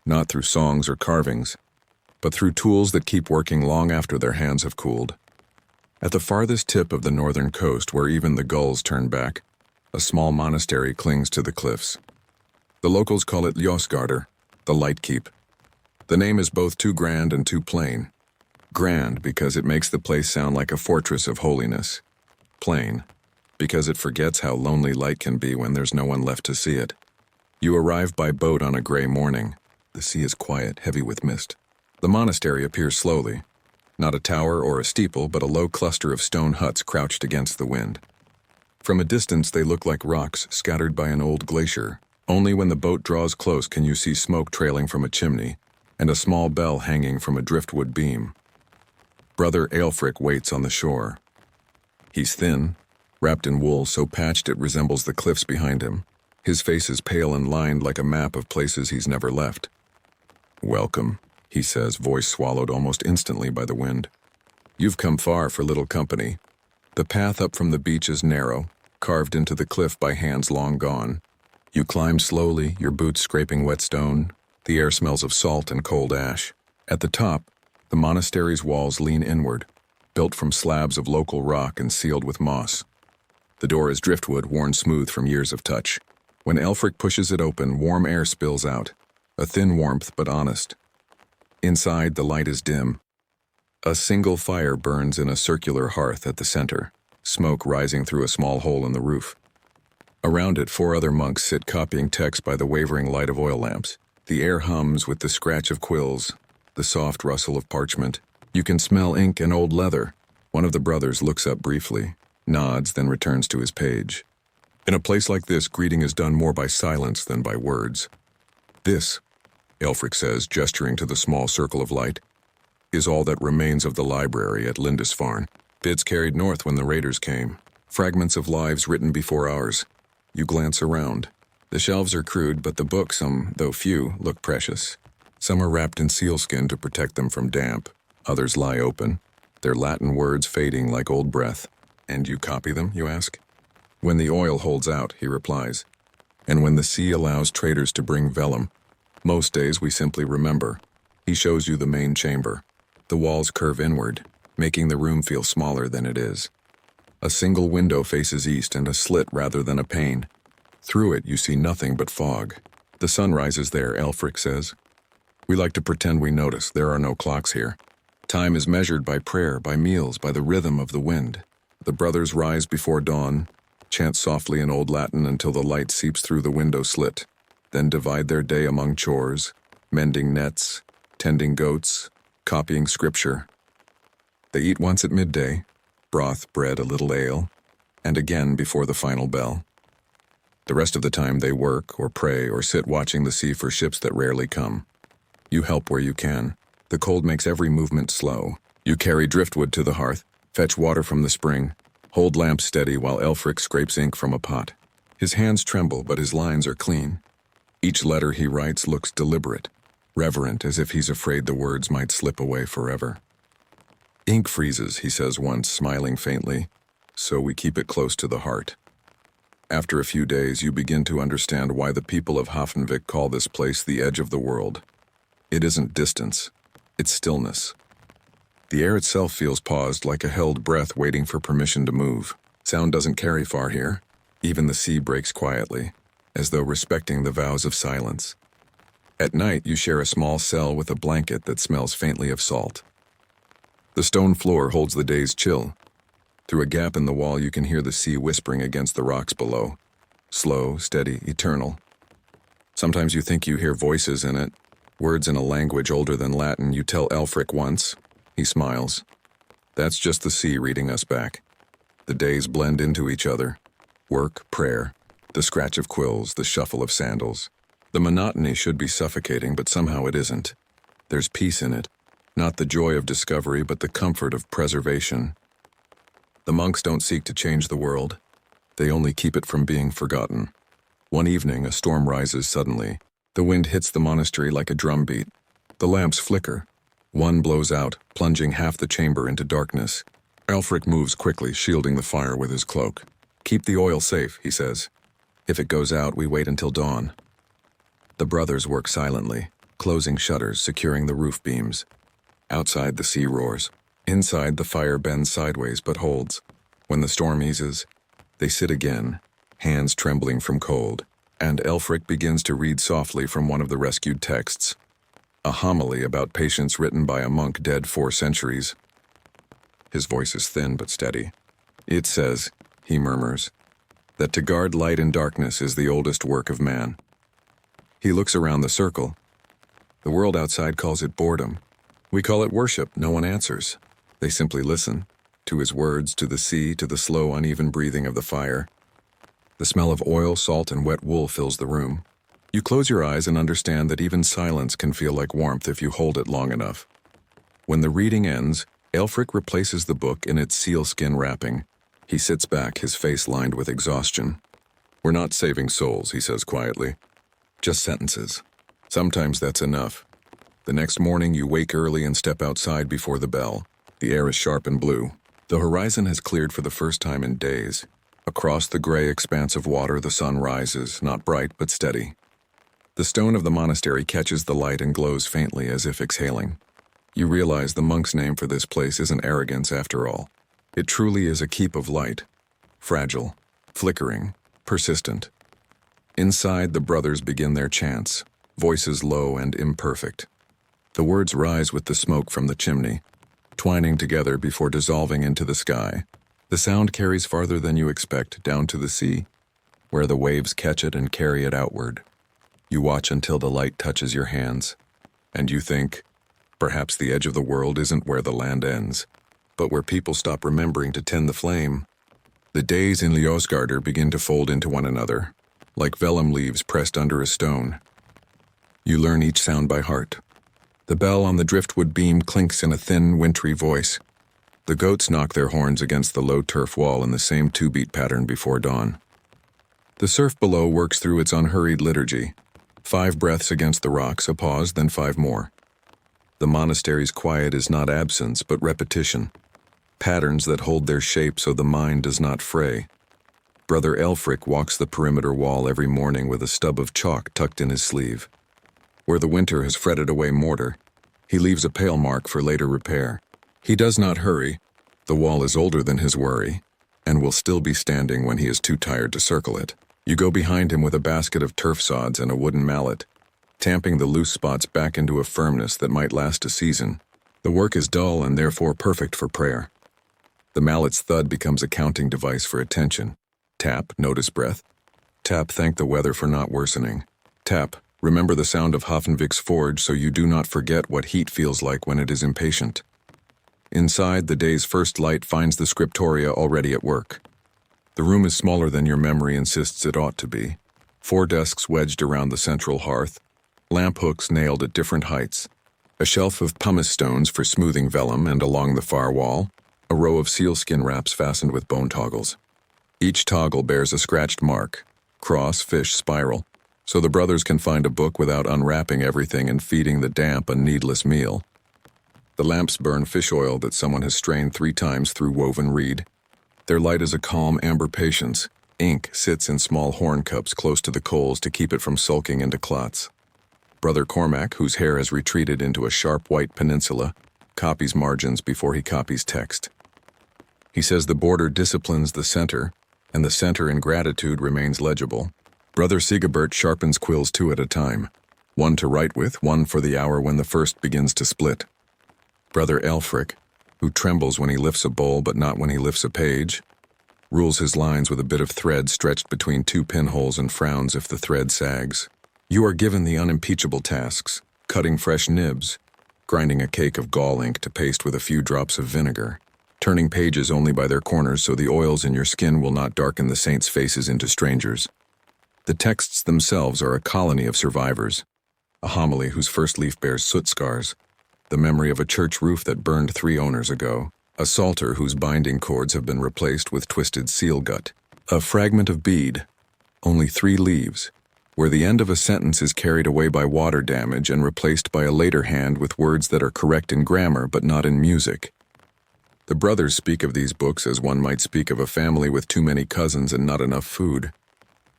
not through songs or carvings, but through tools that keep working long after their hands have cooled. At the farthest tip of the northern coast, where even the gulls turn back, a small monastery clings to the cliffs. The locals call it Ljosgarder, the Light Keep. The name is both too grand and too plain. Grand because it makes the place sound like a fortress of holiness. Plain because it forgets how lonely light can be when there's no one left to see it. You arrive by boat on a gray morning. The sea is quiet, heavy with mist. The monastery appears slowly. Not a tower or a steeple, but a low cluster of stone huts crouched against the wind. From a distance, they look like rocks scattered by an old glacier. Only when the boat draws close can you see smoke trailing from a chimney and a small bell hanging from a driftwood beam. Brother Aelfric waits on the shore. He's thin, wrapped in wool so patched it resembles the cliffs behind him. His face is pale and lined like a map of places he's never left. "Welcome," he says, voice swallowed almost instantly by the wind. "You've come far for little company." The path up from the beach is narrow, carved into the cliff by hands long gone. You climb slowly, your boots scraping wet stone. The air smells of salt and cold ash. At the top, the monastery's walls lean inward, built from slabs of local rock and sealed with moss. The door is driftwood, worn smooth from years of touch. When Aelfric pushes it open, warm air spills out, a thin warmth but honest. Inside, the light is dim. A single fire burns in a circular hearth at the center, smoke rising through a small hole in the roof. Around it, 4 other monks sit copying text by the wavering light of oil lamps. The air hums with the scratch of quills, the soft rustle of parchment. You can smell ink and old leather. One of the brothers looks up briefly, nods, then returns to his page. In a place like this, greeting is done more by silence than by words. "This," Aelfric says, gesturing to the small circle of light, "is all that remains of the library at Lindisfarne. Bids carried north when the raiders came. Fragments of lives written before ours." You glance around. The shelves are crude, but the books, though few, look precious. Some are wrapped in sealskin to protect them from damp. Others lie open, their Latin words fading like old breath. "And you copy them?" you ask. "When the oil holds out," he replies, "and when the sea allows traders to bring vellum. Most days we simply remember." He shows you the main chamber. The walls curve inward, making the room feel smaller than it is. A single window faces east and a slit rather than a pane. Through it you see nothing but fog. "The sun rises there," Aelfric says. "We like to pretend we notice. There are no clocks here. Time is measured by prayer, by meals, by the rhythm of the wind." The brothers rise before dawn, chant softly in Old Latin until the light seeps through the window slit, then divide their day among chores, mending nets, tending goats, copying scripture. They eat once at midday, broth, bread, a little ale, and again before the final bell. The rest of the time they work or pray or sit watching the sea for ships that rarely come. You help where you can. The cold makes every movement slow. You carry driftwood to the hearth, fetch water from the spring, hold lamps steady while Aelfric scrapes ink from a pot. His hands tremble, but his lines are clean. Each letter he writes looks deliberate, reverent, as if he's afraid the words might slip away forever. "Ink freezes," he says once, smiling faintly, "so we keep it close to the heart." After a few days, you begin to understand why the people of Hafenvik call this place the edge of the world. It isn't distance, it's stillness. The air itself feels paused, like a held breath waiting for permission to move. Sound doesn't carry far here. Even the sea breaks quietly, as though respecting the vows of silence. At night, you share a small cell with a blanket that smells faintly of salt. The stone floor holds the day's chill. Through a gap in the wall, you can hear the sea whispering against the rocks below. Slow, steady, eternal. Sometimes you think you hear voices in it, words in a language older than Latin. You tell Aelfric once. He smiles. That's just the sea reading us back. The days blend into each other. Work, prayer, the scratch of quills, the shuffle of sandals. The monotony should be suffocating, but somehow it isn't. There's peace in it. Not the joy of discovery, but the comfort of preservation. The monks don't seek to change the world. They only keep it from being forgotten. One evening, a storm rises suddenly. The wind hits the monastery like a drumbeat. The lamps flicker. One blows out, plunging half the chamber into darkness. Aelfric moves quickly, shielding the fire with his cloak. "Keep the oil safe," he says. "If it goes out, we wait until dawn." The brothers work silently, closing shutters, securing the roof beams. Outside, the sea roars. Inside, the fire bends sideways but holds. When the storm eases, they sit again, hands trembling from cold, and Aelfric begins to read softly from one of the rescued texts. A homily about patience written by a monk dead 4 centuries. His voice is thin but steady. "It says," he murmurs, "that to guard light and darkness is the oldest work of man." He looks around the circle. The world outside calls it boredom. We call it worship. No one answers. They simply listen. To his words, to the sea, to the slow, uneven breathing of the fire. The smell of oil, salt, and wet wool fills the room. You close your eyes and understand that even silence can feel like warmth if you hold it long enough. When the reading ends, Elfric replaces the book in its sealskin wrapping. He sits back, his face lined with exhaustion. "We're not saving souls," he says quietly. "Just sentences. Sometimes that's enough." The next morning, you wake early and step outside before the bell. The air is sharp and blue. The horizon has cleared for the first time in days. Across the gray expanse of water, the sun rises, not bright but steady. The stone of the monastery catches the light and glows faintly as if exhaling. You realize the monk's name for this place isn't arrogance after all. It truly is a keep of light. Fragile, flickering, persistent. Inside, the brothers begin their chants, voices low and imperfect. The words rise with the smoke from the chimney, twining together before dissolving into the sky. The sound carries farther than you expect, down to the sea, where the waves catch it and carry it outward. You watch until the light touches your hands, and you think, perhaps the edge of the world isn't where the land ends, but where people stop remembering to tend the flame. The days in Ljósgarður begin to fold into one another, like vellum leaves pressed under a stone. You learn each sound by heart. The bell on the driftwood beam clinks in a thin, wintry voice. The goats knock their horns against the low turf wall in the same two-beat pattern before dawn. The surf below works through its unhurried liturgy. 5 breaths against the rocks, a pause, then 5 more. The monastery's quiet is not absence, but repetition. Patterns that hold their shape so the mind does not fray. Brother Elfric walks the perimeter wall every morning with a stub of chalk tucked in his sleeve. Where the winter has fretted away mortar, he leaves a pale mark for later repair. He does not hurry. The wall is older than his worry, and will still be standing when he is too tired to circle it. You go behind him with a basket of turf sods and a wooden mallet, tamping the loose spots back into a firmness that might last a season. The work is dull and therefore perfect for prayer. The mallet's thud becomes a counting device for attention. Tap, notice breath. Tap, thank the weather for not worsening. Tap, remember the sound of Hoffenvik's forge so you do not forget what heat feels like when it is impatient. Inside, the day's first light finds the scriptoria already at work. The room is smaller than your memory insists it ought to be. 4 desks wedged around the central hearth, lamp hooks nailed at different heights, a shelf of pumice stones for smoothing vellum, and along the far wall, a row of sealskin wraps fastened with bone toggles. Each toggle bears a scratched mark, cross, fish, spiral, so the brothers can find a book without unwrapping everything and feeding the damp a needless meal. The lamps burn fish oil that someone has strained 3 times through woven reed. Their light is a calm amber patience. Ink sits in small horn cups close to the coals to keep it from sulking into clots. Brother Cormac, whose hair has retreated into a sharp white peninsula, copies margins before he copies text. He says the border disciplines the center, and the center in gratitude remains legible. Brother Sigebert sharpens quills 2 at a time, one to write with, one for the hour when the first begins to split. Brother Elfric, who trembles when he lifts a bowl but not when he lifts a page, rules his lines with a bit of thread stretched between 2 pinholes and frowns if the thread sags. You are given the unimpeachable tasks, cutting fresh nibs, grinding a cake of gall ink to paste with a few drops of vinegar, turning pages only by their corners so the oils in your skin will not darken the saints' faces into strangers. The texts themselves are a colony of survivors, a homily whose first leaf bears soot scars, the memory of a church roof that burned 3 owners ago, a psalter whose binding cords have been replaced with twisted seal gut, a fragment of bead, only 3 leaves, where the end of a sentence is carried away by water damage and replaced by a later hand with words that are correct in grammar but not in music. The brothers speak of these books as one might speak of a family with too many cousins and not enough food.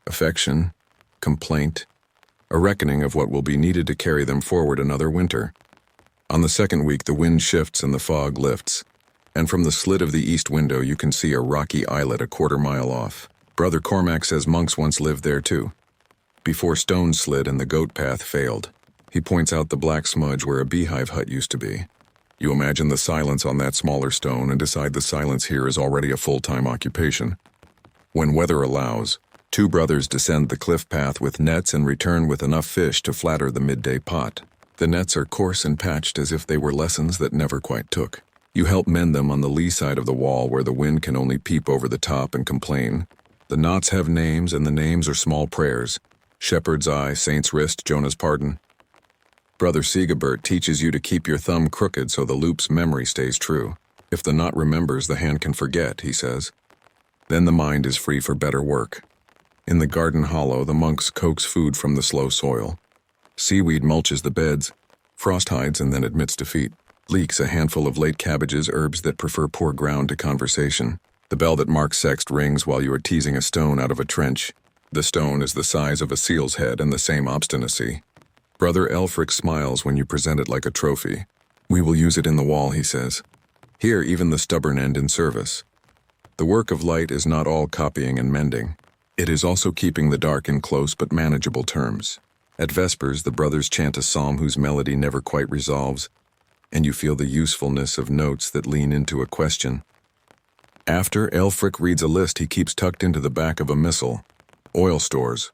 Affection, complaint, a reckoning of what will be needed to carry them forward another winter. On the 2nd week, the wind shifts and the fog lifts, and from the slit of the east window you can see a rocky islet a 1/4 mile off. Brother Cormac says monks once lived there too, before stones slid and the goat path failed. He points out the black smudge where a beehive hut used to be. You imagine the silence on that smaller stone and decide the silence here is already a full-time occupation. When weather allows, 2 brothers descend the cliff path with nets and return with enough fish to flatter the midday pot. The nets are coarse and patched as if they were lessons that never quite took. You help mend them on the lee side of the wall where the wind can only peep over the top and complain. The knots have names, and the names are small prayers. Shepherd's eye, saint's wrist, Jonah's pardon. Brother Sigebert teaches you to keep your thumb crooked so the loop's memory stays true. If the knot remembers, the hand can forget, he says. Then the mind is free for better work. In the garden hollow, the monks coax food from the slow soil. Seaweed mulches the beds. Frost hides and then admits defeat. Leeks a handful of late cabbages, herbs that prefer poor ground to conversation. The bell that marks sext rings while you are teasing a stone out of a trench. The stone is the size of a seal's head and the same obstinacy. Brother Elfric smiles when you present it like a trophy. We will use it in the wall, he says. Here, even the stubborn end in service. The work of light is not all copying and mending. It is also keeping the dark in close but manageable terms. At Vespers, the brothers chant a psalm whose melody never quite resolves, and you feel the usefulness of notes that lean into a question. After, Elfric reads a list he keeps tucked into the back of a missal. Oil stores.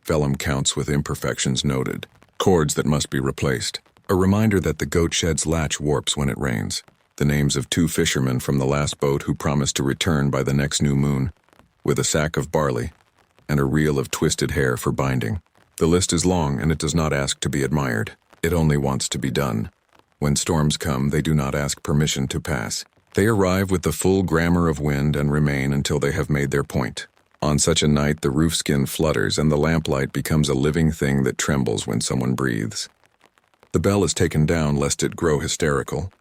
Vellum counts with imperfections noted. Cords that must be replaced. A reminder that the goat shed's latch warps when it rains. The names of 2 fishermen from the last boat who promised to return by the next new moon, with a sack of barley, and a reel of twisted hair for binding. The list is long, and it does not ask to be admired. It only wants to be done. When storms come, they do not ask permission to pass. They arrive with the full grammar of wind and remain until they have made their point. On such a night, the roof skin flutters and the lamplight becomes a living thing that trembles when someone breathes. The bell is taken down lest it grow hysterical.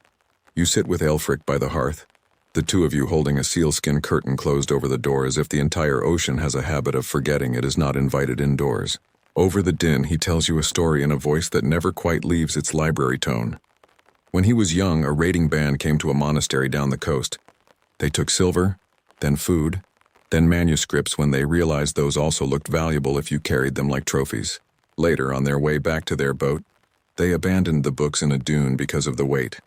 You sit with Elfric by the hearth, the 2 of you holding a sealskin curtain closed over the door as if the entire ocean has a habit of forgetting it is not invited indoors. Over the din, he tells you a story in a voice that never quite leaves its library tone. When he was young, a raiding band came to a monastery down the coast. They took silver, then food, then manuscripts when they realized those also looked valuable if you carried them like trophies. Later, on their way back to their boat, they abandoned the books in a dune because of the weight.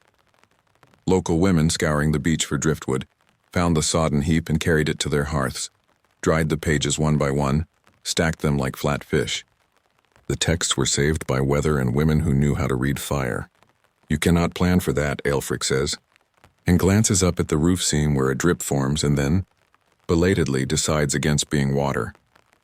Local women, scouring the beach for driftwood, found the sodden heap and carried it to their hearths, dried the pages one by one, stacked them like flat fish. The texts were saved by weather and women who knew how to read fire. You cannot plan for that, Elfric says, and glances up at the roof seam where a drip forms and then, belatedly, decides against being water.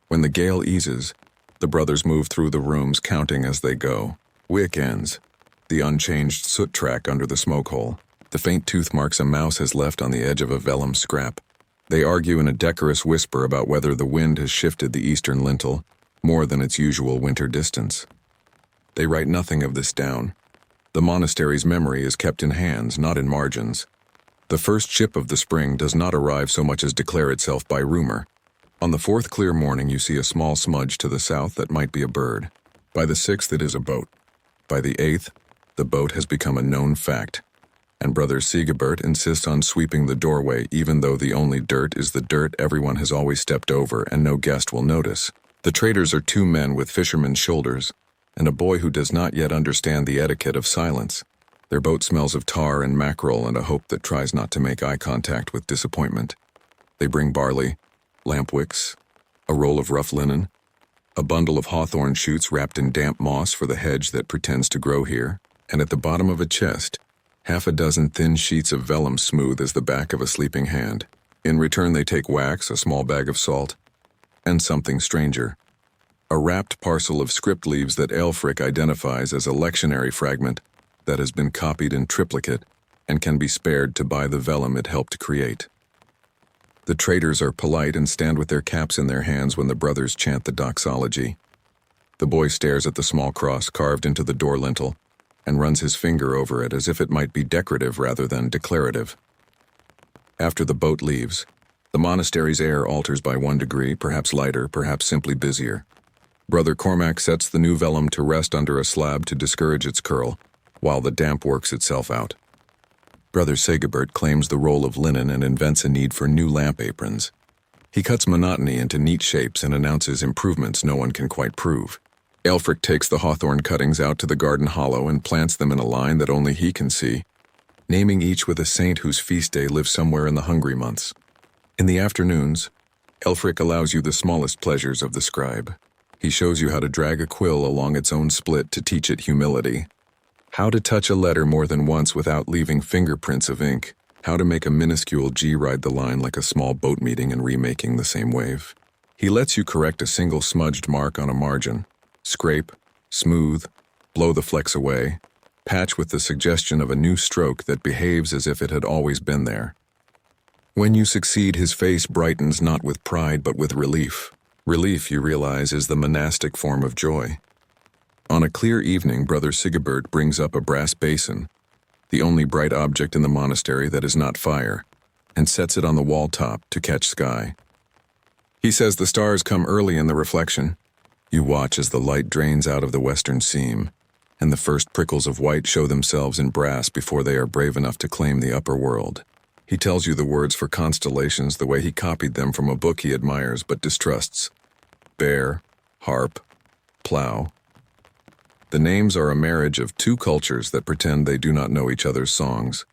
When the gale eases, the brothers move through the rooms counting as they go. Wick ends, the unchanged soot track under the smoke hole. The faint tooth marks a mouse has left on the edge of a vellum scrap. They argue in a decorous whisper about whether the wind has shifted the eastern lintel more than its usual winter distance. They write nothing of this down. The monastery's memory is kept in hands, not in margins. The first ship of the spring does not arrive so much as declare itself by rumor. On the 4th clear morning, you see a small smudge to the south that might be a bird. By the 6th, it is a boat. By the 8th, the boat has become a known fact, and Brother Sigebert insists on sweeping the doorway even though the only dirt is the dirt everyone has always stepped over and no guest will notice. The traders are 2 men with fishermen's shoulders, and a boy who does not yet understand the etiquette of silence. Their boat smells of tar and mackerel and a hope that tries not to make eye contact with disappointment. They bring barley, lamp wicks, a roll of rough linen, a bundle of hawthorn shoots wrapped in damp moss for the hedge that pretends to grow here, and at the bottom of a chest, 6 thin sheets of vellum smooth as the back of a sleeping hand. In return, they take wax, a small bag of salt, and something stranger. A wrapped parcel of script leaves that Elfric identifies as a lectionary fragment that has been copied in triplicate and can be spared to buy the vellum it helped create. The traders are polite and stand with their caps in their hands when the brothers chant the doxology. The boy stares at the small cross carved into the door lintel and runs his finger over it as if it might be decorative rather than declarative. After the boat leaves, the monastery's air alters by 1 degree, perhaps lighter, perhaps simply busier. Brother Cormac sets the new vellum to rest under a slab to discourage its curl, while the damp works itself out. Brother Sigebert claims the roll of linen and invents a need for new lamp aprons. He cuts monotony into neat shapes and announces improvements no one can quite prove. Elfric takes the hawthorn cuttings out to the garden hollow and plants them in a line that only he can see, naming each with a saint whose feast day lives somewhere in the hungry months. In the afternoons, Elfric allows you the smallest pleasures of the scribe. He shows you how to drag a quill along its own split to teach it humility. How to touch a letter more than once without leaving fingerprints of ink. How to make a minuscule G ride the line like a small boat meeting and remaking the same wave. He lets you correct a single smudged mark on a margin. Scrape, smooth, blow the flecks away, patch with the suggestion of a new stroke that behaves as if it had always been there. When you succeed, his face brightens not with pride but with relief. Relief, you realize, is the monastic form of joy. On a clear evening, Brother Sigebert brings up a brass basin, the only bright object in the monastery that is not fire, and sets it on the wall top to catch sky. He says the stars come early in the reflection. You watch as the light drains out of the western seam, and the first prickles of white show themselves in brass before they are brave enough to claim the upper world. He tells you the words for constellations the way he copied them from a book he admires but distrusts. Bear, harp, plow. The names are a marriage of two cultures that pretend they do not know each other's songs.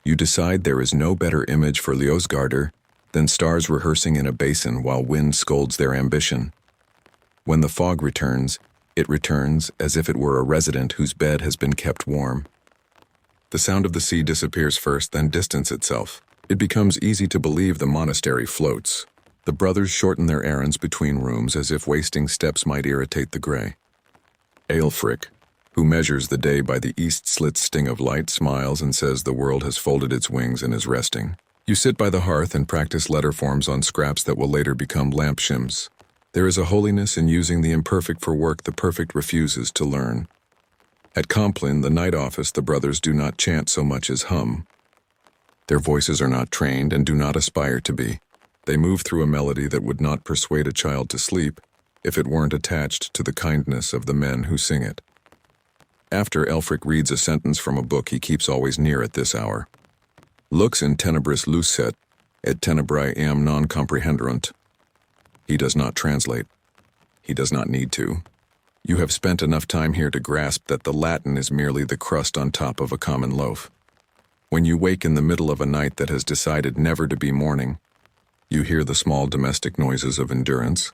You decide there is no better image for Leosgarder than stars rehearsing in a basin while wind scolds their ambition. When the fog returns, it returns as if it were a resident whose bed has been kept warm. The sound of the sea disappears first, then distance itself. It becomes easy to believe the monastery floats. The brothers shorten their errands between rooms as if wasting steps might irritate the gray. Aelfric, who measures the day by the east-slit sting of light, smiles and says the world has folded its wings and is resting. You sit by the hearth and practice letter forms on scraps that will later become lamp shims. There is a holiness in using the imperfect for work the perfect refuses to learn. At Compline, the night office, the brothers do not chant so much as hum. Their voices are not trained and do not aspire to be. They move through a melody that would not persuade a child to sleep if it weren't attached to the kindness of the men who sing it. After Aelfric reads a sentence from a book he keeps always near at this hour. Lux in tenebris lucet, et tenebrae am non comprehenderunt. He does not translate. He does not need to. You have spent enough time here to grasp that the Latin is merely the crust on top of a common loaf. When you wake in the middle of a night that has decided never to be morning, you hear the small domestic noises of endurance,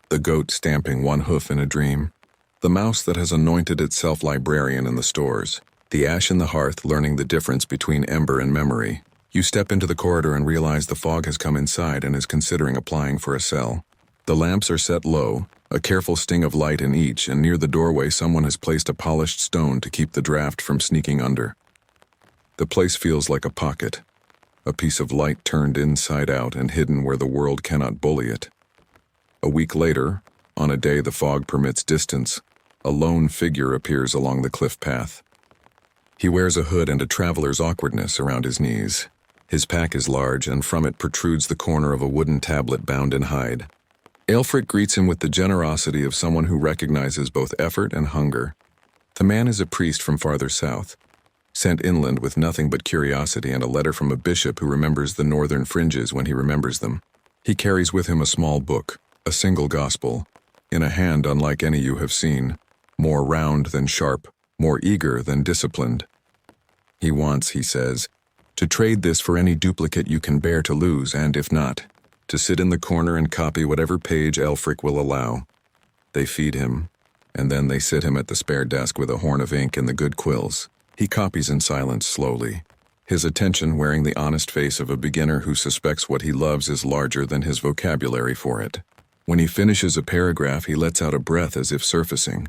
the goat stamping one hoof in a dream, the mouse that has anointed itself librarian in the stores, the ash in the hearth learning the difference between ember and memory. You step into the corridor and realize the fog has come inside and is considering applying for a cell. The lamps are set low, a careful sting of light in each, and near the doorway someone has placed a polished stone to keep the draft from sneaking under. The place feels like a pocket, a piece of light turned inside out and hidden where the world cannot bully it. A week later, on a day the fog permits distance, a lone figure appears along the cliff path. He wears a hood and a traveler's awkwardness around his knees. His pack is large, and from it protrudes the corner of a wooden tablet bound in hide. Aelfric greets him with the generosity of someone who recognizes both effort and hunger. The man is a priest from farther south, sent inland with nothing but curiosity and a letter from a bishop who remembers the northern fringes when he remembers them. He carries with him a small book, a single gospel, in a hand unlike any you have seen, more round than sharp, more eager than disciplined. He wants, he says, to trade this for any duplicate you can bear to lose, and if not, to sit in the corner and copy whatever page Aelfric will allow. They feed him, and then they sit him at the spare desk with a horn of ink and the good quills. He copies in silence slowly, his attention wearing the honest face of a beginner who suspects what he loves is larger than his vocabulary for it. When he finishes a paragraph, he lets out a breath as if surfacing.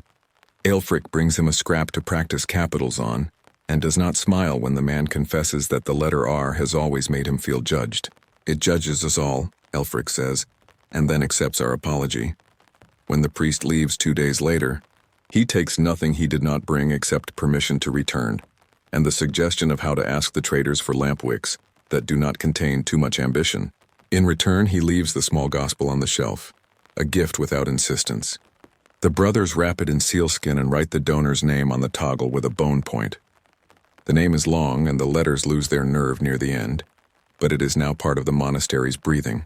Aelfric brings him a scrap to practice capitals on, and does not smile when the man confesses that the letter R has always made him feel judged. It judges us all, Aelfric says, and then accepts our apology. When the priest leaves 2 days later, he takes nothing he did not bring except permission to return, and the suggestion of how to ask the traders for lamp wicks that do not contain too much ambition. In return, he leaves the small gospel on the shelf, a gift without insistence. The brothers wrap it in sealskin and write the donor's name on the toggle with a bone point. The name is long and the letters lose their nerve near the end, but it is now part of the monastery's breathing.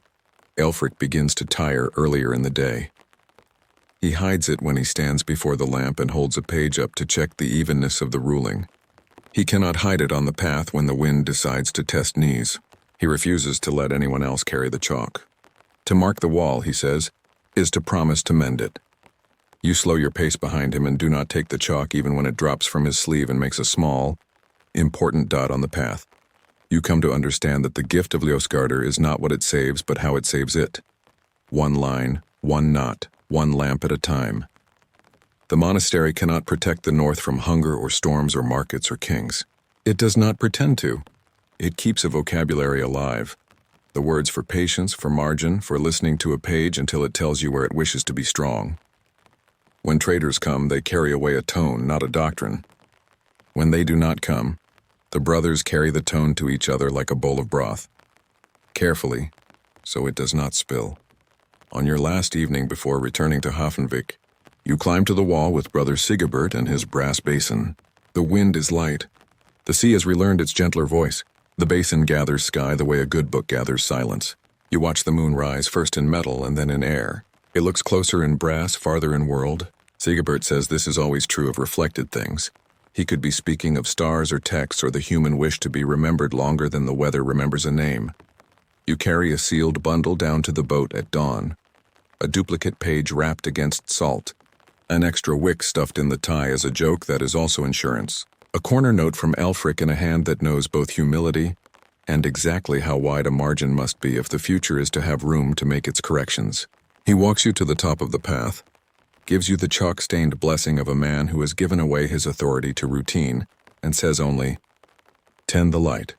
Aelfric begins to tire earlier in the day. He hides it when he stands before the lamp and holds a page up to check the evenness of the ruling. He cannot hide it on the path when the wind decides to test knees. He refuses to let anyone else carry the chalk. To mark the wall, he says, is to promise to mend it. You slow your pace behind him and do not take the chalk even when it drops from his sleeve and makes a small, important dot on the path. You come to understand that the gift of Ljósgarður is not what it saves, but how it saves it. One line, one knot, one lamp at a time. The monastery cannot protect the north from hunger or storms or markets or kings. It does not pretend to. It keeps a vocabulary alive. The words for patience, for margin, for listening to a page until it tells you where it wishes to be strong. When traders come, they carry away a tone, not a doctrine. When they do not come, the brothers carry the tone to each other like a bowl of broth. Carefully, so it does not spill. On your last evening before returning to Hafnvik, you climb to the wall with Brother Sigibert and his brass basin. The wind is light. The sea has relearned its gentler voice. The basin gathers sky the way a good book gathers silence. You watch the moon rise first in metal and then in air. It looks closer in brass, farther in world. Sigibert says this is always true of reflected things. He could be speaking of stars or texts or the human wish to be remembered longer than the weather remembers a name. You carry a sealed bundle down to the boat at dawn. A duplicate page wrapped against salt. An extra wick stuffed in the tie as a joke that is also insurance. A corner note from Elfric in a hand that knows both humility and exactly how wide a margin must be if the future is to have room to make its corrections. He walks you to the top of the path, gives you the chalk-stained blessing of a man who has given away his authority to routine, and says only, "Tend the light."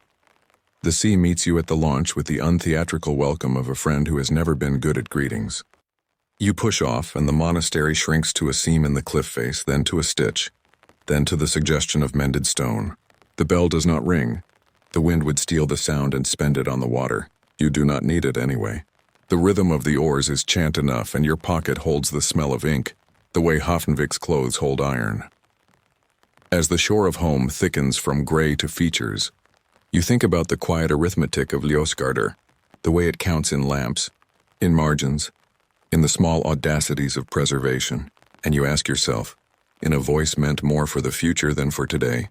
The sea meets you at the launch with the untheatrical welcome of a friend who has never been good at greetings. You push off, and the monastery shrinks to a seam in the cliff face, then to a stitch, then to the suggestion of mended stone. The bell does not ring. The wind would steal the sound and spend it on the water. You do not need it anyway. The rhythm of the oars is chant enough, and your pocket holds the smell of ink, the way Hafnvik's clothes hold iron. As the shore of home thickens from gray to features, you think about the quiet arithmetic of Ljósgarður, the way it counts in lamps, in margins, in the small audacities of preservation, and you ask yourself, in a voice meant more for the future than for today,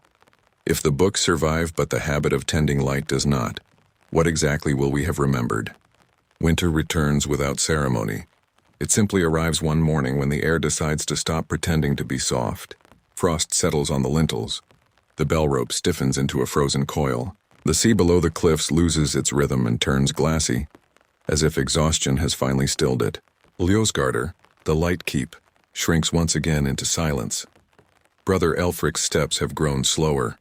if the books survive but the habit of tending light does not, what exactly will we have remembered? Winter returns without ceremony. It simply arrives one morning when the air decides to stop pretending to be soft. Frost settles on the lintels. The bell rope stiffens into a frozen coil. The sea below the cliffs loses its rhythm and turns glassy, as if exhaustion has finally stilled it. Ljósgarður, the light keep, shrinks once again into silence. Brother Elfric's steps have grown slower.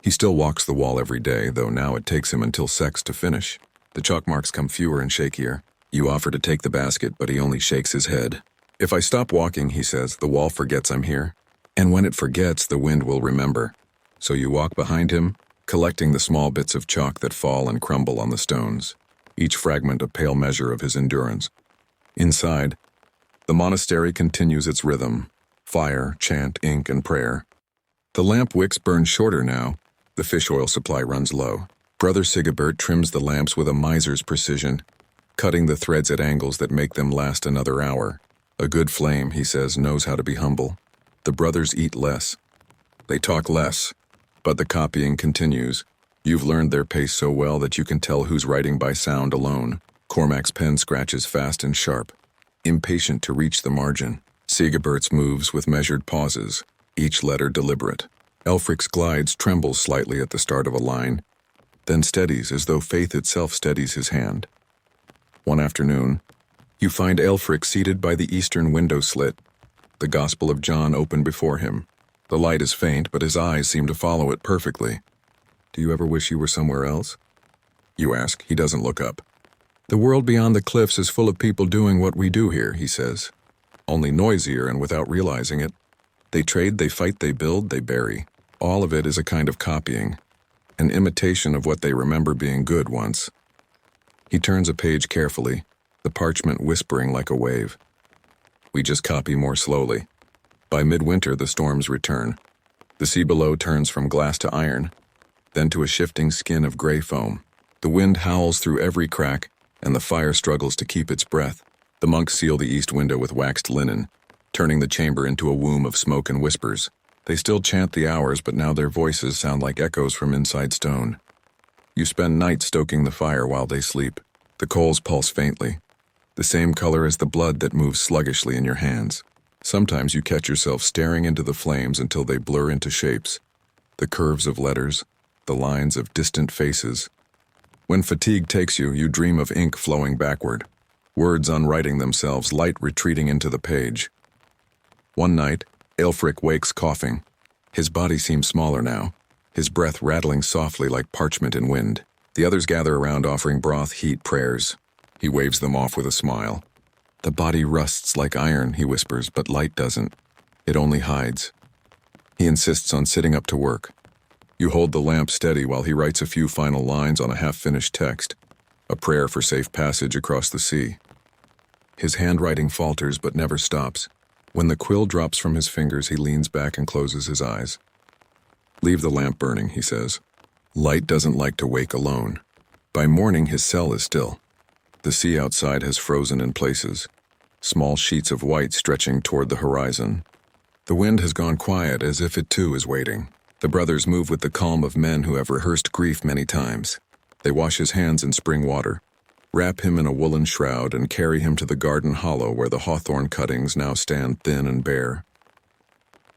He still walks the wall every day, though now it takes him until sex to finish. The chalk marks come fewer and shakier. You offer to take the basket, but he only shakes his head. If I stop walking, he says, the wall forgets I'm here. And when it forgets, the wind will remember. So you walk behind him, collecting the small bits of chalk that fall and crumble on the stones, each fragment a pale measure of his endurance. Inside, the monastery continues its rhythm: fire, chant, ink, and prayer. The lamp wicks burn shorter now. The fish oil supply runs low. Brother Sigibert trims the lamps with a miser's precision, cutting the threads at angles that make them last another hour. A good flame, he says, knows how to be humble. The brothers eat less. They talk less, but the copying continues. You've learned their pace so well that you can tell who's writing by sound alone. Cormac's pen scratches fast and sharp, impatient to reach the margin. Sigibert's moves with measured pauses, each letter deliberate. Elfric's glides tremble slightly at the start of a line, then steadies as though faith itself steadies his hand. One afternoon, you find Elfric seated by the eastern window slit, the Gospel of John open before him. The light is faint, but his eyes seem to follow it perfectly. "Do you ever wish you were somewhere else?" you ask. He doesn't look up. "The world beyond the cliffs is full of people doing what we do here," he says, only noisier and without realizing it. They trade, they fight, they build, they bury. All of it is a kind of copying, an imitation of what they remember being good once. He turns a page carefully, the parchment whispering like a wave. We just copy more slowly. By midwinter, the storms return. The sea below turns from glass to iron, then to a shifting skin of gray foam. The wind howls through every crack, and the fire struggles to keep its breath. The monks seal the east window with waxed linen, turning the chamber into a womb of smoke and whispers. They still chant the hours, but now their voices sound like echoes from inside stone. You spend nights stoking the fire while they sleep. The coals pulse faintly, the same color as the blood that moves sluggishly in your hands. Sometimes you catch yourself staring into the flames until they blur into shapes, the curves of letters, the lines of distant faces. When fatigue takes you, you dream of ink flowing backward, words unwriting themselves, light retreating into the page. One night, Aelfric wakes coughing. His body seems smaller now, his breath rattling softly like parchment in wind. The others gather around offering broth, heat, prayers. He waves them off with a smile. The body rusts like iron, he whispers, but light doesn't. It only hides. He insists on sitting up to work. You hold the lamp steady while he writes a few final lines on a half-finished text, a prayer for safe passage across the sea. His handwriting falters but never stops. When the quill drops from his fingers, he leans back and closes his eyes. "Leave the lamp burning," he says. Light doesn't like to wake alone. By morning, his cell is still. The sea outside has frozen in places, small sheets of white stretching toward the horizon. The wind has gone quiet, as if it too is waiting. The brothers move with the calm of men who have rehearsed grief many times. They wash his hands in spring water, wrap him in a woolen shroud, and carry him to the garden hollow where the hawthorn cuttings now stand thin and bare.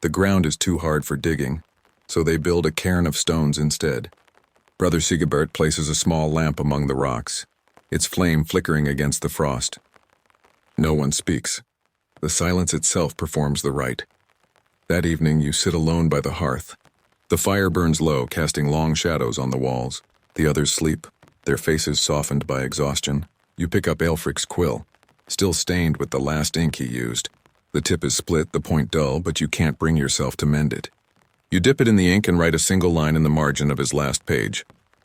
The ground is too hard for digging, so they build a cairn of stones instead. Brother Sigebert places a small lamp among the rocks, its flame flickering against the frost. No one speaks. The silence itself performs the rite. That evening, you sit alone by the hearth. The fire burns low, casting long shadows on the walls. The others sleep, their faces softened by exhaustion. You pick up Aelfric's quill, still stained with the last ink he used. The tip is split, the point dull, but you can't bring yourself to mend it. You dip it in the ink and write a single line in the margin of his last page.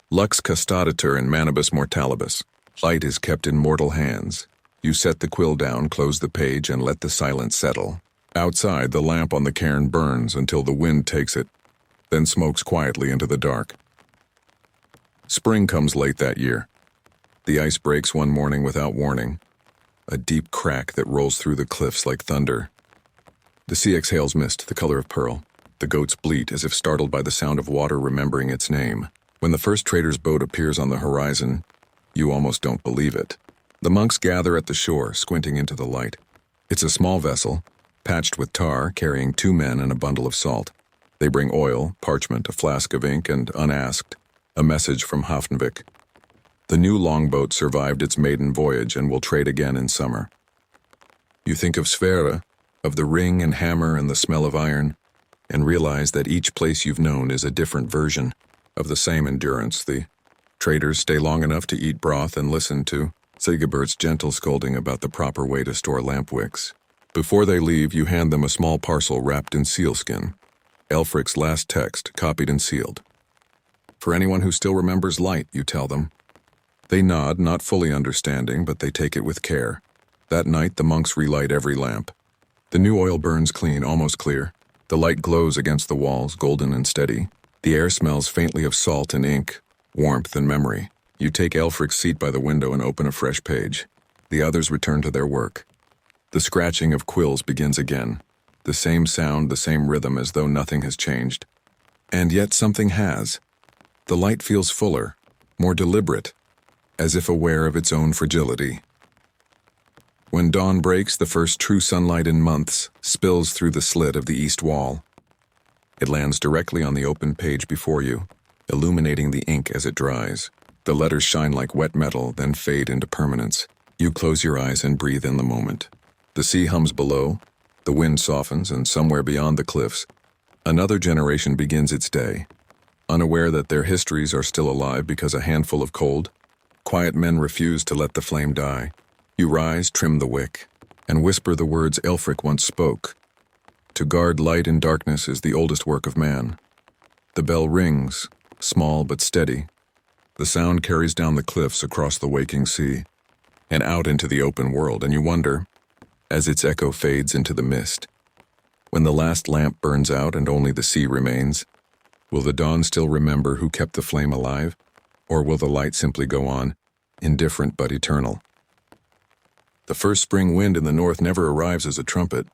Lux custoditur in manibus mortalibus. Light is kept in mortal hands. You set the quill down, close the page, and let the silence settle. Outside, the lamp on the cairn burns until the wind takes it, then smokes quietly into the dark. Spring comes late that year. The ice breaks one morning without warning, a deep crack that rolls through the cliffs like thunder. The sea exhales mist, the color of pearl. The goats bleat as if startled by the sound of water remembering its name. When the first trader's boat appears on the horizon, you almost don't believe it. The monks gather at the shore, squinting into the light. It's a small vessel, patched with tar, carrying 2 men and a bundle of salt. They bring oil, parchment, a flask of ink, and, unasked, a message from Hafnvik. The new longboat survived its maiden voyage and will trade again in summer. You think of Sverre, of the ring and hammer and the smell of iron, and realize that each place you've known is a different version of the same endurance. The traders stay long enough to eat broth and listen to Sigebert's gentle scolding about the proper way to store lamp wicks. Before they leave, you hand them a small parcel wrapped in sealskin, Aelfric's last text, copied and sealed. For anyone who still remembers light, you tell them. They nod, not fully understanding, but they take it with care. That night, the monks relight every lamp. The new oil burns clean, almost clear. The light glows against the walls, golden and steady. The air smells faintly of salt and ink, warmth and memory. You take Aelfric's seat by the window and open a fresh page. The others return to their work. The scratching of quills begins again. The same sound, the same rhythm, as though nothing has changed. And yet something has. The light feels fuller, more deliberate, as if aware of its own fragility. When dawn breaks, the first true sunlight in months spills through the slit of the east wall. It lands directly on the open page before you, illuminating the ink as it dries. The letters shine like wet metal, then fade into permanence. You close your eyes and breathe in the moment. The sea hums below, the wind softens, and somewhere beyond the cliffs, another generation begins its day. Unaware that their histories are still alive because a handful of cold, quiet men refuse to let the flame die. You rise, trim the wick, and whisper the words Aelfric once spoke. To guard light in darkness is the oldest work of man. The bell rings, small but steady. The sound carries down the cliffs across the waking sea and out into the open world, and you wonder, as its echo fades into the mist, when the last lamp burns out and only the sea remains, will the dawn still remember who kept the flame alive, or will the light simply go on, indifferent but eternal? The first spring wind in the north never arrives as a trumpet.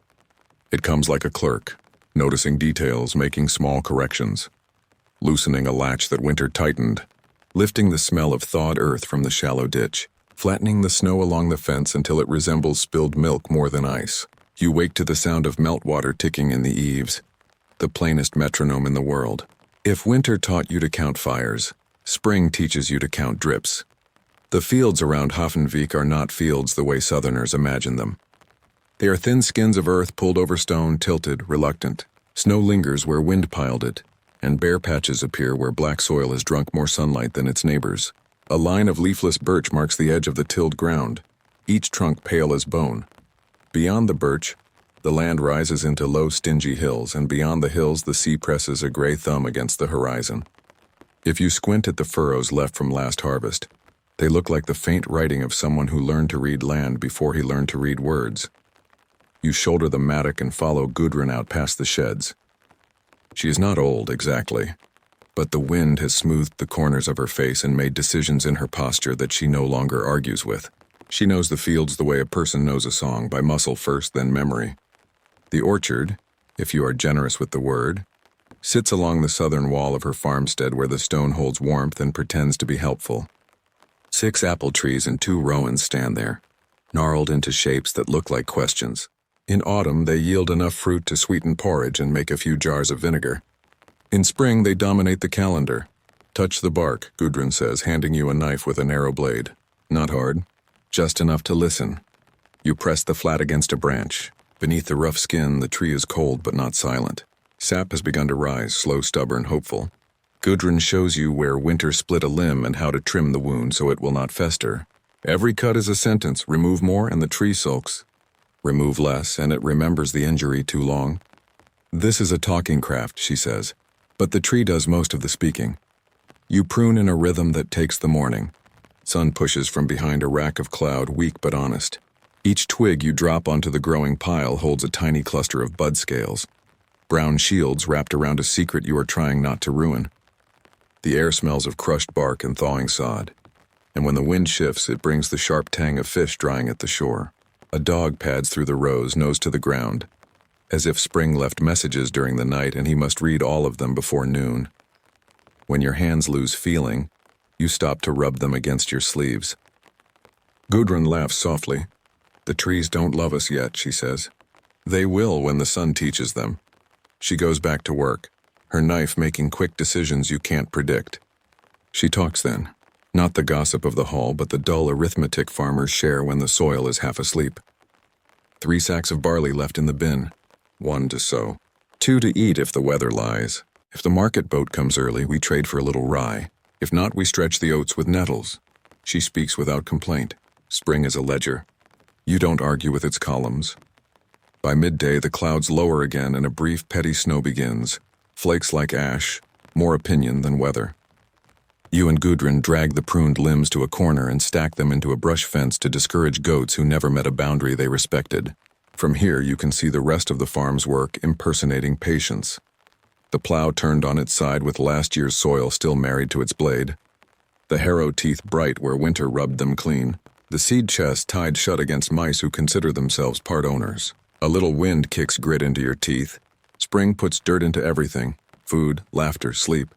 It comes like a clerk, noticing details, making small corrections, loosening a latch that winter tightened, lifting the smell of thawed earth from the shallow ditch, flattening the snow along the fence until it resembles spilled milk more than ice. You wake to the sound of meltwater ticking in the eaves, the plainest metronome in the world. If winter taught you to count fires, spring teaches you to count drips. The fields around Hoffenvik are not fields the way Southerners imagine them. They are thin skins of earth pulled over stone, tilted, reluctant. Snow lingers where wind piled it, and bare patches appear where black soil has drunk more sunlight than its neighbors. A line of leafless birch marks the edge of the tilled ground, each trunk pale as bone. Beyond the birch, the land rises into low, stingy hills, and beyond the hills the sea presses a gray thumb against the horizon. If you squint at the furrows left from last harvest, they look like the faint writing of someone who learned to read land before he learned to read words. You shoulder the mattock and follow Gudrun out past the sheds. She is not old, exactly, but the wind has smoothed the corners of her face and made decisions in her posture that she no longer argues with. She knows the fields the way a person knows a song, by muscle first, then memory. The orchard, if you are generous with the word, sits along the southern wall of her farmstead where the stone holds warmth and pretends to be helpful. 6 apple trees and 2 rowans stand there, gnarled into shapes that look like questions. In autumn, they yield enough fruit to sweeten porridge and make a few jars of vinegar. In spring, they dominate the calendar. Touch the bark, Gudrun says, handing you a knife with a narrow blade. Not hard, just enough to listen. You press the flat against a branch. Beneath the rough skin, the tree is cold but not silent. Sap has begun to rise, slow, stubborn, hopeful. Gudrun shows you where winter split a limb and how to trim the wound so it will not fester. Every cut is a sentence. Remove more and the tree sulks. Remove less and it remembers the injury too long. This is a talking craft, she says, but the tree does most of the speaking. You prune in a rhythm that takes the morning. Sun pushes from behind a rack of cloud, weak but honest. Each twig you drop onto the growing pile holds a tiny cluster of bud scales, brown shields wrapped around a secret you are trying not to ruin. The air smells of crushed bark and thawing sod, and when the wind shifts, it brings the sharp tang of fish drying at the shore. A dog pads through the rows, nose to the ground, as if spring left messages during the night and he must read all of them before noon. When your hands lose feeling, you stop to rub them against your sleeves. Gudrun laughs softly. The trees don't love us yet, she says. They will when the sun teaches them. She goes back to work, her knife making quick decisions you can't predict. She talks then. Not the gossip of the hall, but the dull arithmetic farmers share when the soil is half asleep. 3 sacks of barley left in the bin. 1 to sow. 2 to eat if the weather lies. If the market boat comes early, we trade for a little rye. If not, we stretch the oats with nettles. She speaks without complaint. Spring is a ledger. You don't argue with its columns. By midday, the clouds lower again and a brief, petty snow begins. Flakes like ash, more opinion than weather. You and Gudrun drag the pruned limbs to a corner and stack them into a brush fence to discourage goats who never met a boundary they respected. From here, you can see the rest of the farm's work impersonating patience. The plow turned on its side with last year's soil still married to its blade. The harrow teeth bright where winter rubbed them clean. The seed chest tied shut against mice who consider themselves part owners. A little wind kicks grit into your teeth. Spring puts dirt into everything. Food, laughter, sleep.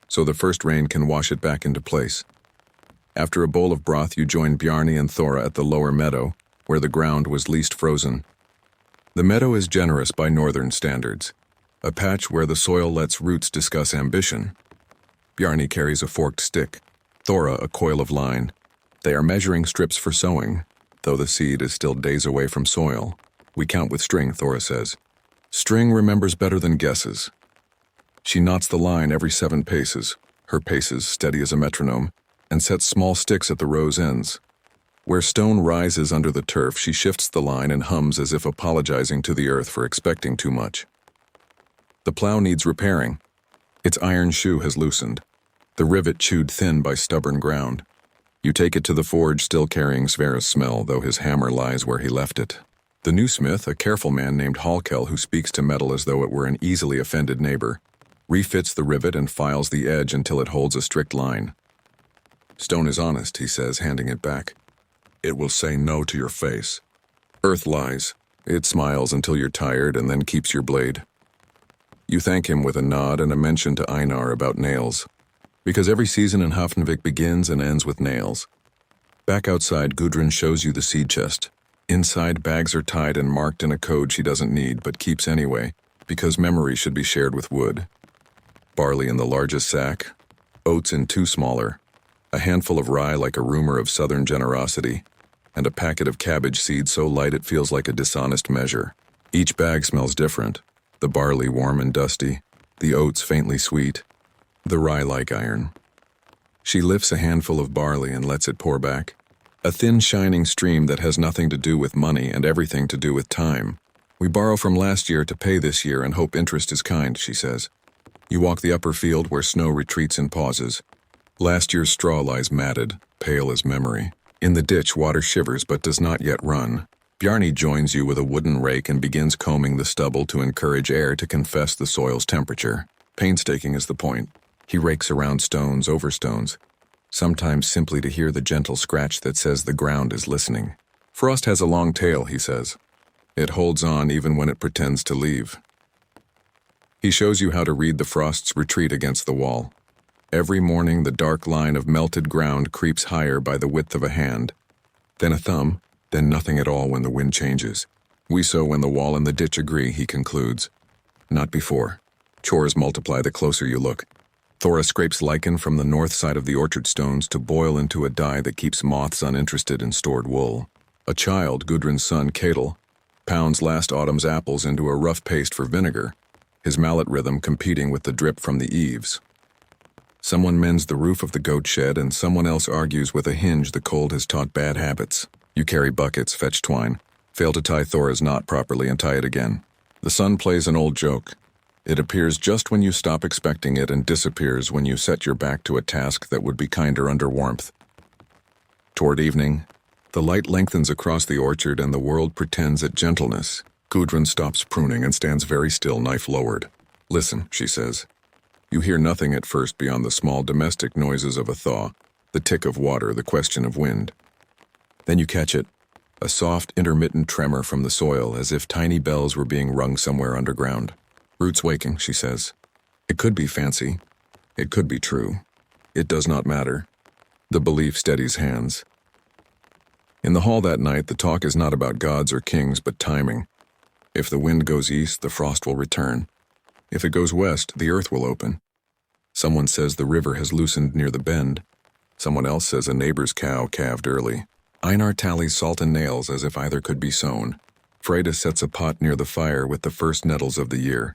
So the first rain can wash it back into place. After a bowl of broth, you join Bjarni and Thora at the lower meadow, where the ground was least frozen. The meadow is generous by northern standards, a patch where the soil lets roots discuss ambition. Bjarni carries a forked stick, Thora a coil of line. They are measuring strips for sowing, though the seed is still days away from soil. We count with string, Thora says. String remembers better than guesses. She knots the line every 7 paces, her paces steady as a metronome, and sets small sticks at the row's ends. Where stone rises under the turf, she shifts the line and hums as if apologizing to the earth for expecting too much. The plow needs repairing. Its iron shoe has loosened, the rivet chewed thin by stubborn ground. You take it to the forge, still carrying Sverre's smell, though his hammer lies where he left it. The new smith, a careful man named Hallkel who speaks to metal as though it were an easily offended neighbor, refits the rivet and files the edge until it holds a strict line. Stone is honest, he says, handing it back. It will say no to your face. Earth lies. It smiles until you're tired and then keeps your blade. You thank him with a nod and a mention to Einar about nails, because every season in Hoffenvik begins and ends with nails. Back outside, Gudrun shows you the seed chest. Inside, bags are tied and marked in a code she doesn't need but keeps anyway, because memory should be shared with wood. Barley in the largest sack, oats in two smaller, a handful of rye like a rumor of southern generosity, and a packet of cabbage seed so light it feels like a dishonest measure. Each bag smells different, the barley warm and dusty, the oats faintly sweet, the rye like iron. She lifts a handful of barley and lets it pour back. A thin shining stream that has nothing to do with money and everything to do with time. We borrow from last year to pay this year and hope interest is kind, she says. You walk the upper field where snow retreats and pauses. Last year's straw lies matted, pale as memory. In the ditch, water shivers but does not yet run. Bjarni joins you with a wooden rake and begins combing the stubble to encourage air to confess the soil's temperature. Painstaking is the point. He rakes around stones over stones, sometimes simply to hear the gentle scratch that says the ground is listening. Frost has a long tail, he says. It holds on even when it pretends to leave. He shows you how to read the frost's retreat against the wall. Every morning the dark line of melted ground creeps higher by the width of a hand, then a thumb, then nothing at all when the wind changes. We sow when the wall and the ditch agree, he concludes. Not before. Chores multiply the closer you look. Thora scrapes lichen from the north side of the orchard stones to boil into a dye that keeps moths uninterested in stored wool. A child, Gudrun's son, Ketil, pounds last autumn's apples into a rough paste for vinegar, his mallet rhythm competing with the drip from the eaves. Someone mends the roof of the goat shed and someone else argues with a hinge the cold has taught bad habits. You carry buckets, fetch twine, fail to tie Thora's knot properly and tie it again. The son plays an old joke. It appears just when you stop expecting it and disappears when you set your back to a task that would be kinder under warmth. Toward evening, the light lengthens across the orchard and the world pretends at gentleness. Gudrun stops pruning and stands very still, knife lowered. Listen, she says. You hear nothing at first beyond the small domestic noises of a thaw, the tick of water, the question of wind. Then you catch it, a soft, intermittent tremor from the soil as if tiny bells were being rung somewhere underground. Roots waking, she says. It could be fancy. It could be true. It does not matter. The belief steadies hands. In the hall that night, the talk is not about gods or kings, but timing. If the wind goes east, the frost will return. If it goes west, the earth will open. Someone says the river has loosened near the bend. Someone else says a neighbor's cow calved early. Einar tallies salt and nails as if either could be sown. Freda sets a pot near the fire with the first nettles of the year,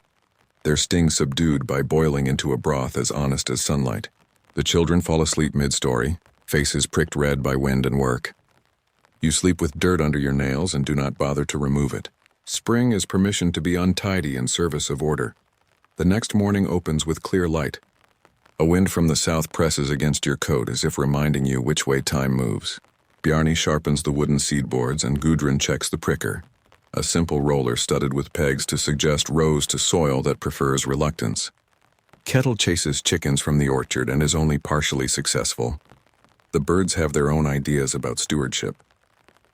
their sting subdued by boiling into a broth as honest as sunlight. The children fall asleep mid-story, faces pricked red by wind and work. You sleep with dirt under your nails and do not bother to remove it. Spring is permission to be untidy in service of order. The next morning opens with clear light. A wind from the south presses against your coat as if reminding you which way time moves. Bjarni sharpens the wooden seedboards and Gudrun checks the pricker, a simple roller studded with pegs to suggest rows to soil that prefers reluctance. Ketil chases chickens from the orchard and is only partially successful. The birds have their own ideas about stewardship.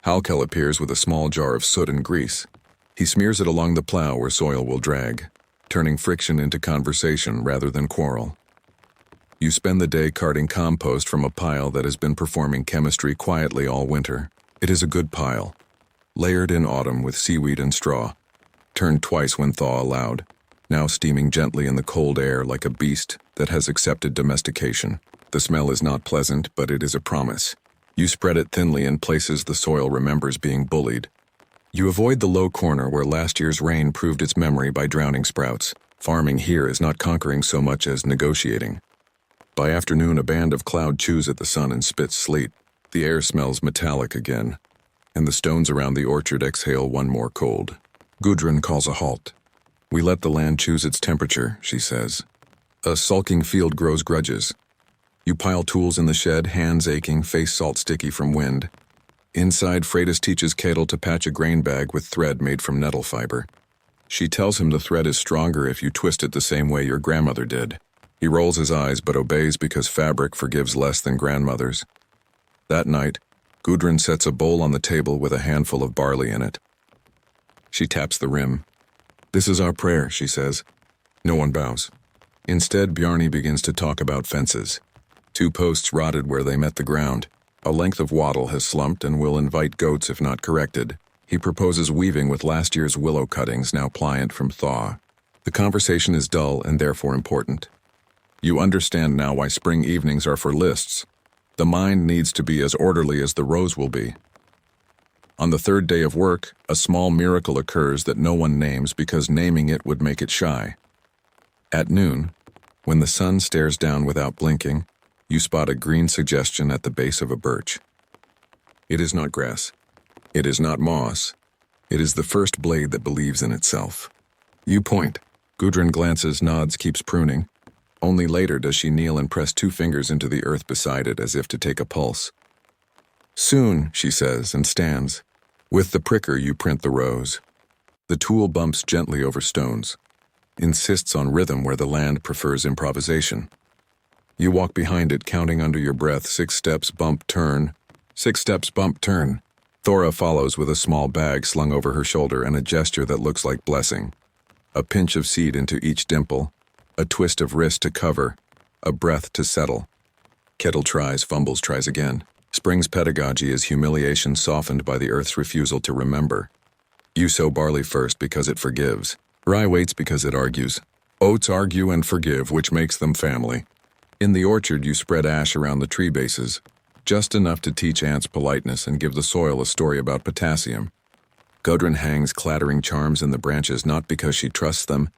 Halkel appears with a small jar of soot and grease. He smears it along the plow where soil will drag, turning friction into conversation rather than quarrel. You spend the day carting compost from a pile that has been performing chemistry quietly all winter. It is a good pile, layered in autumn with seaweed and straw, turned twice when thaw allowed, now steaming gently in the cold air like a beast that has accepted domestication. The smell is not pleasant, but it is a promise. You spread it thinly in places the soil remembers being bullied. You avoid the low corner where last year's rain proved its memory by drowning sprouts. Farming here is not conquering so much as negotiating. By afternoon, a band of cloud chews at the sun and spits sleet. The air smells metallic again, and the stones around the orchard exhale one more cold. Gudrun calls a halt. We let the land choose its temperature, she says. A sulking field grows grudges. You pile tools in the shed, hands aching, face salt-sticky from wind. Inside, Freydis teaches Ketil to patch a grain bag with thread made from nettle fiber. She tells him the thread is stronger if you twist it the same way your grandmother did. He rolls his eyes but obeys because fabric forgives less than grandmothers. That night, Gudrun sets a bowl on the table with a handful of barley in it. She taps the rim. This is our prayer, she says. No one bows. Instead, Bjarni begins to talk about fences. 2 posts rotted where they met the ground. A length of wattle has slumped and will invite goats if not corrected. He proposes weaving with last year's willow cuttings now pliant from thaw. The conversation is dull and therefore important. You understand now why spring evenings are for lists. The mind needs to be as orderly as the rose will be. On the third day of work, a small miracle occurs that no one names because naming it would make it shy. At noon, when the sun stares down without blinking, you spot a green suggestion at the base of a birch. It is not grass. It is not moss. It is the first blade that believes in itself. You point. Gudrun glances, nods, keeps pruning. Only later does she kneel and press 2 fingers into the earth beside it as if to take a pulse. Soon, she says, and stands. With the pricker you print the rose. The tool bumps gently over stones. Insists on rhythm where the land prefers improvisation. You walk behind it, counting under your breath, 6 steps, bump, turn. 6 steps, bump, turn. Thora follows with a small bag slung over her shoulder and a gesture that looks like blessing. A pinch of seed into each dimple, a twist of wrist to cover, a breath to settle. Kettle tries, fumbles, tries again. Spring's pedagogy is humiliation softened by the earth's refusal to remember. You sow barley first because it forgives. Rye waits because it argues. Oats argue and forgive, which makes them family. In the orchard you spread ash around the tree bases, just enough to teach ants politeness and give the soil a story about potassium. Gudrun hangs clattering charms in the branches not because she trusts them,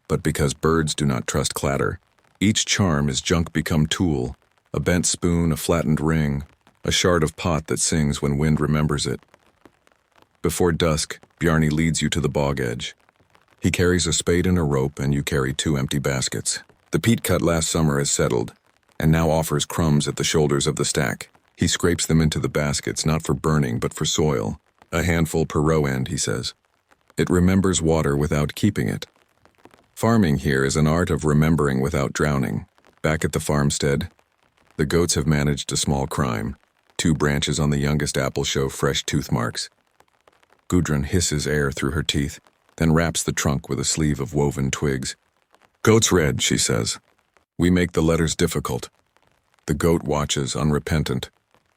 but because birds do not trust clatter. Each charm is junk become tool, a bent spoon, a flattened ring, a shard of pot that sings when wind remembers it. Before dusk, Bjarni leads you to the bog edge. He carries a spade and a rope, and you carry 2 empty baskets. The peat cut last summer has settled, and now offers crumbs at the shoulders of the stack. He scrapes them into the baskets, not for burning, but for soil. A handful per row end, he says. It remembers water without keeping it. Farming here is an art of remembering without drowning. Back at the farmstead, the goats have managed a small crime. 2 branches on the youngest apple show fresh tooth marks. Gudrun hisses air through her teeth, then wraps the trunk with a sleeve of woven twigs. Goat's red, she says. We make the letters difficult. The goat watches, unrepentant.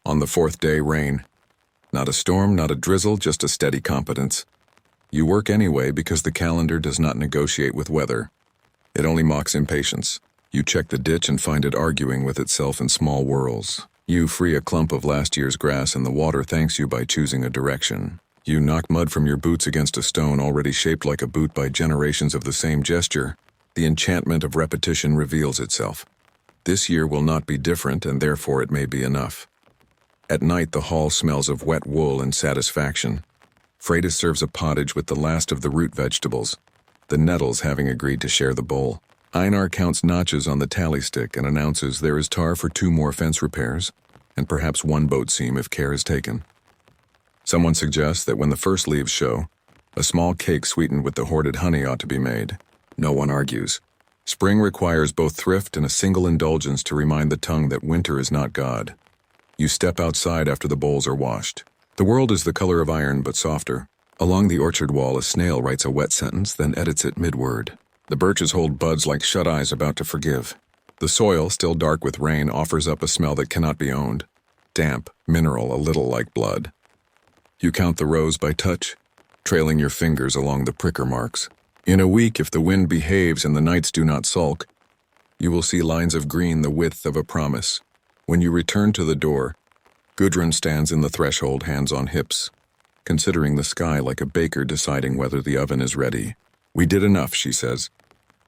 On the 4th day, rain. Not a storm, not a drizzle, just a steady competence. You work anyway because the calendar does not negotiate with weather. It only mocks impatience. You check the ditch and find it arguing with itself in small whirls. You free a clump of last year's grass and the water thanks you by choosing a direction. You knock mud from your boots against a stone already shaped like a boot by generations of the same gesture. The enchantment of repetition reveals itself. This year will not be different, and therefore it may be enough. At night the hall smells of wet wool and satisfaction. Freydis serves a pottage with the last of the root vegetables, the nettles having agreed to share the bowl. Einar counts notches on the tally stick and announces there is tar for 2 more fence repairs, and perhaps 1 boat seam if care is taken. Someone suggests that when the first leaves show, a small cake sweetened with the hoarded honey ought to be made. No one argues. Spring requires both thrift and a single indulgence to remind the tongue that winter is not God. You step outside after the bowls are washed. The world is the color of iron, but softer. Along the orchard wall, a snail writes a wet sentence, then edits it mid-word. The birches hold buds like shut-eyes about to forgive. The soil, still dark with rain, offers up a smell that cannot be owned. Damp, mineral, a little like blood. You count the rows by touch, trailing your fingers along the pricker marks. In a week, if the wind behaves and the nights do not sulk, you will see lines of green the width of a promise. When you return to the door, Gudrun stands in the threshold, hands on hips, considering the sky like a baker deciding whether the oven is ready. We did enough, she says.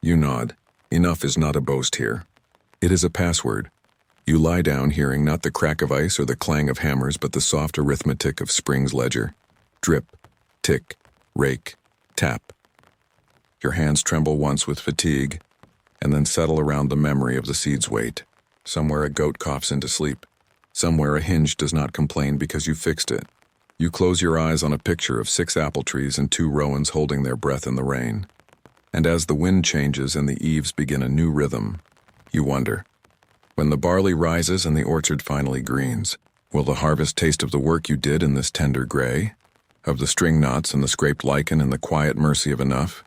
You nod. Enough is not a boast here. It is a password. You lie down, hearing not the crack of ice or the clang of hammers, but the soft arithmetic of spring's ledger. Drip, tick, rake, tap. Your hands tremble once with fatigue, and then settle around the memory of the seed's weight. Somewhere a goat coughs into sleep. Somewhere a hinge does not complain because you fixed it. You close your eyes on a picture of 6 apple trees and 2 rowans holding their breath in the rain. And as the wind changes and the eaves begin a new rhythm, you wonder, when the barley rises and the orchard finally greens, will the harvest taste of the work you did in this tender gray? Of the string knots and the scraped lichen and the quiet mercy of enough?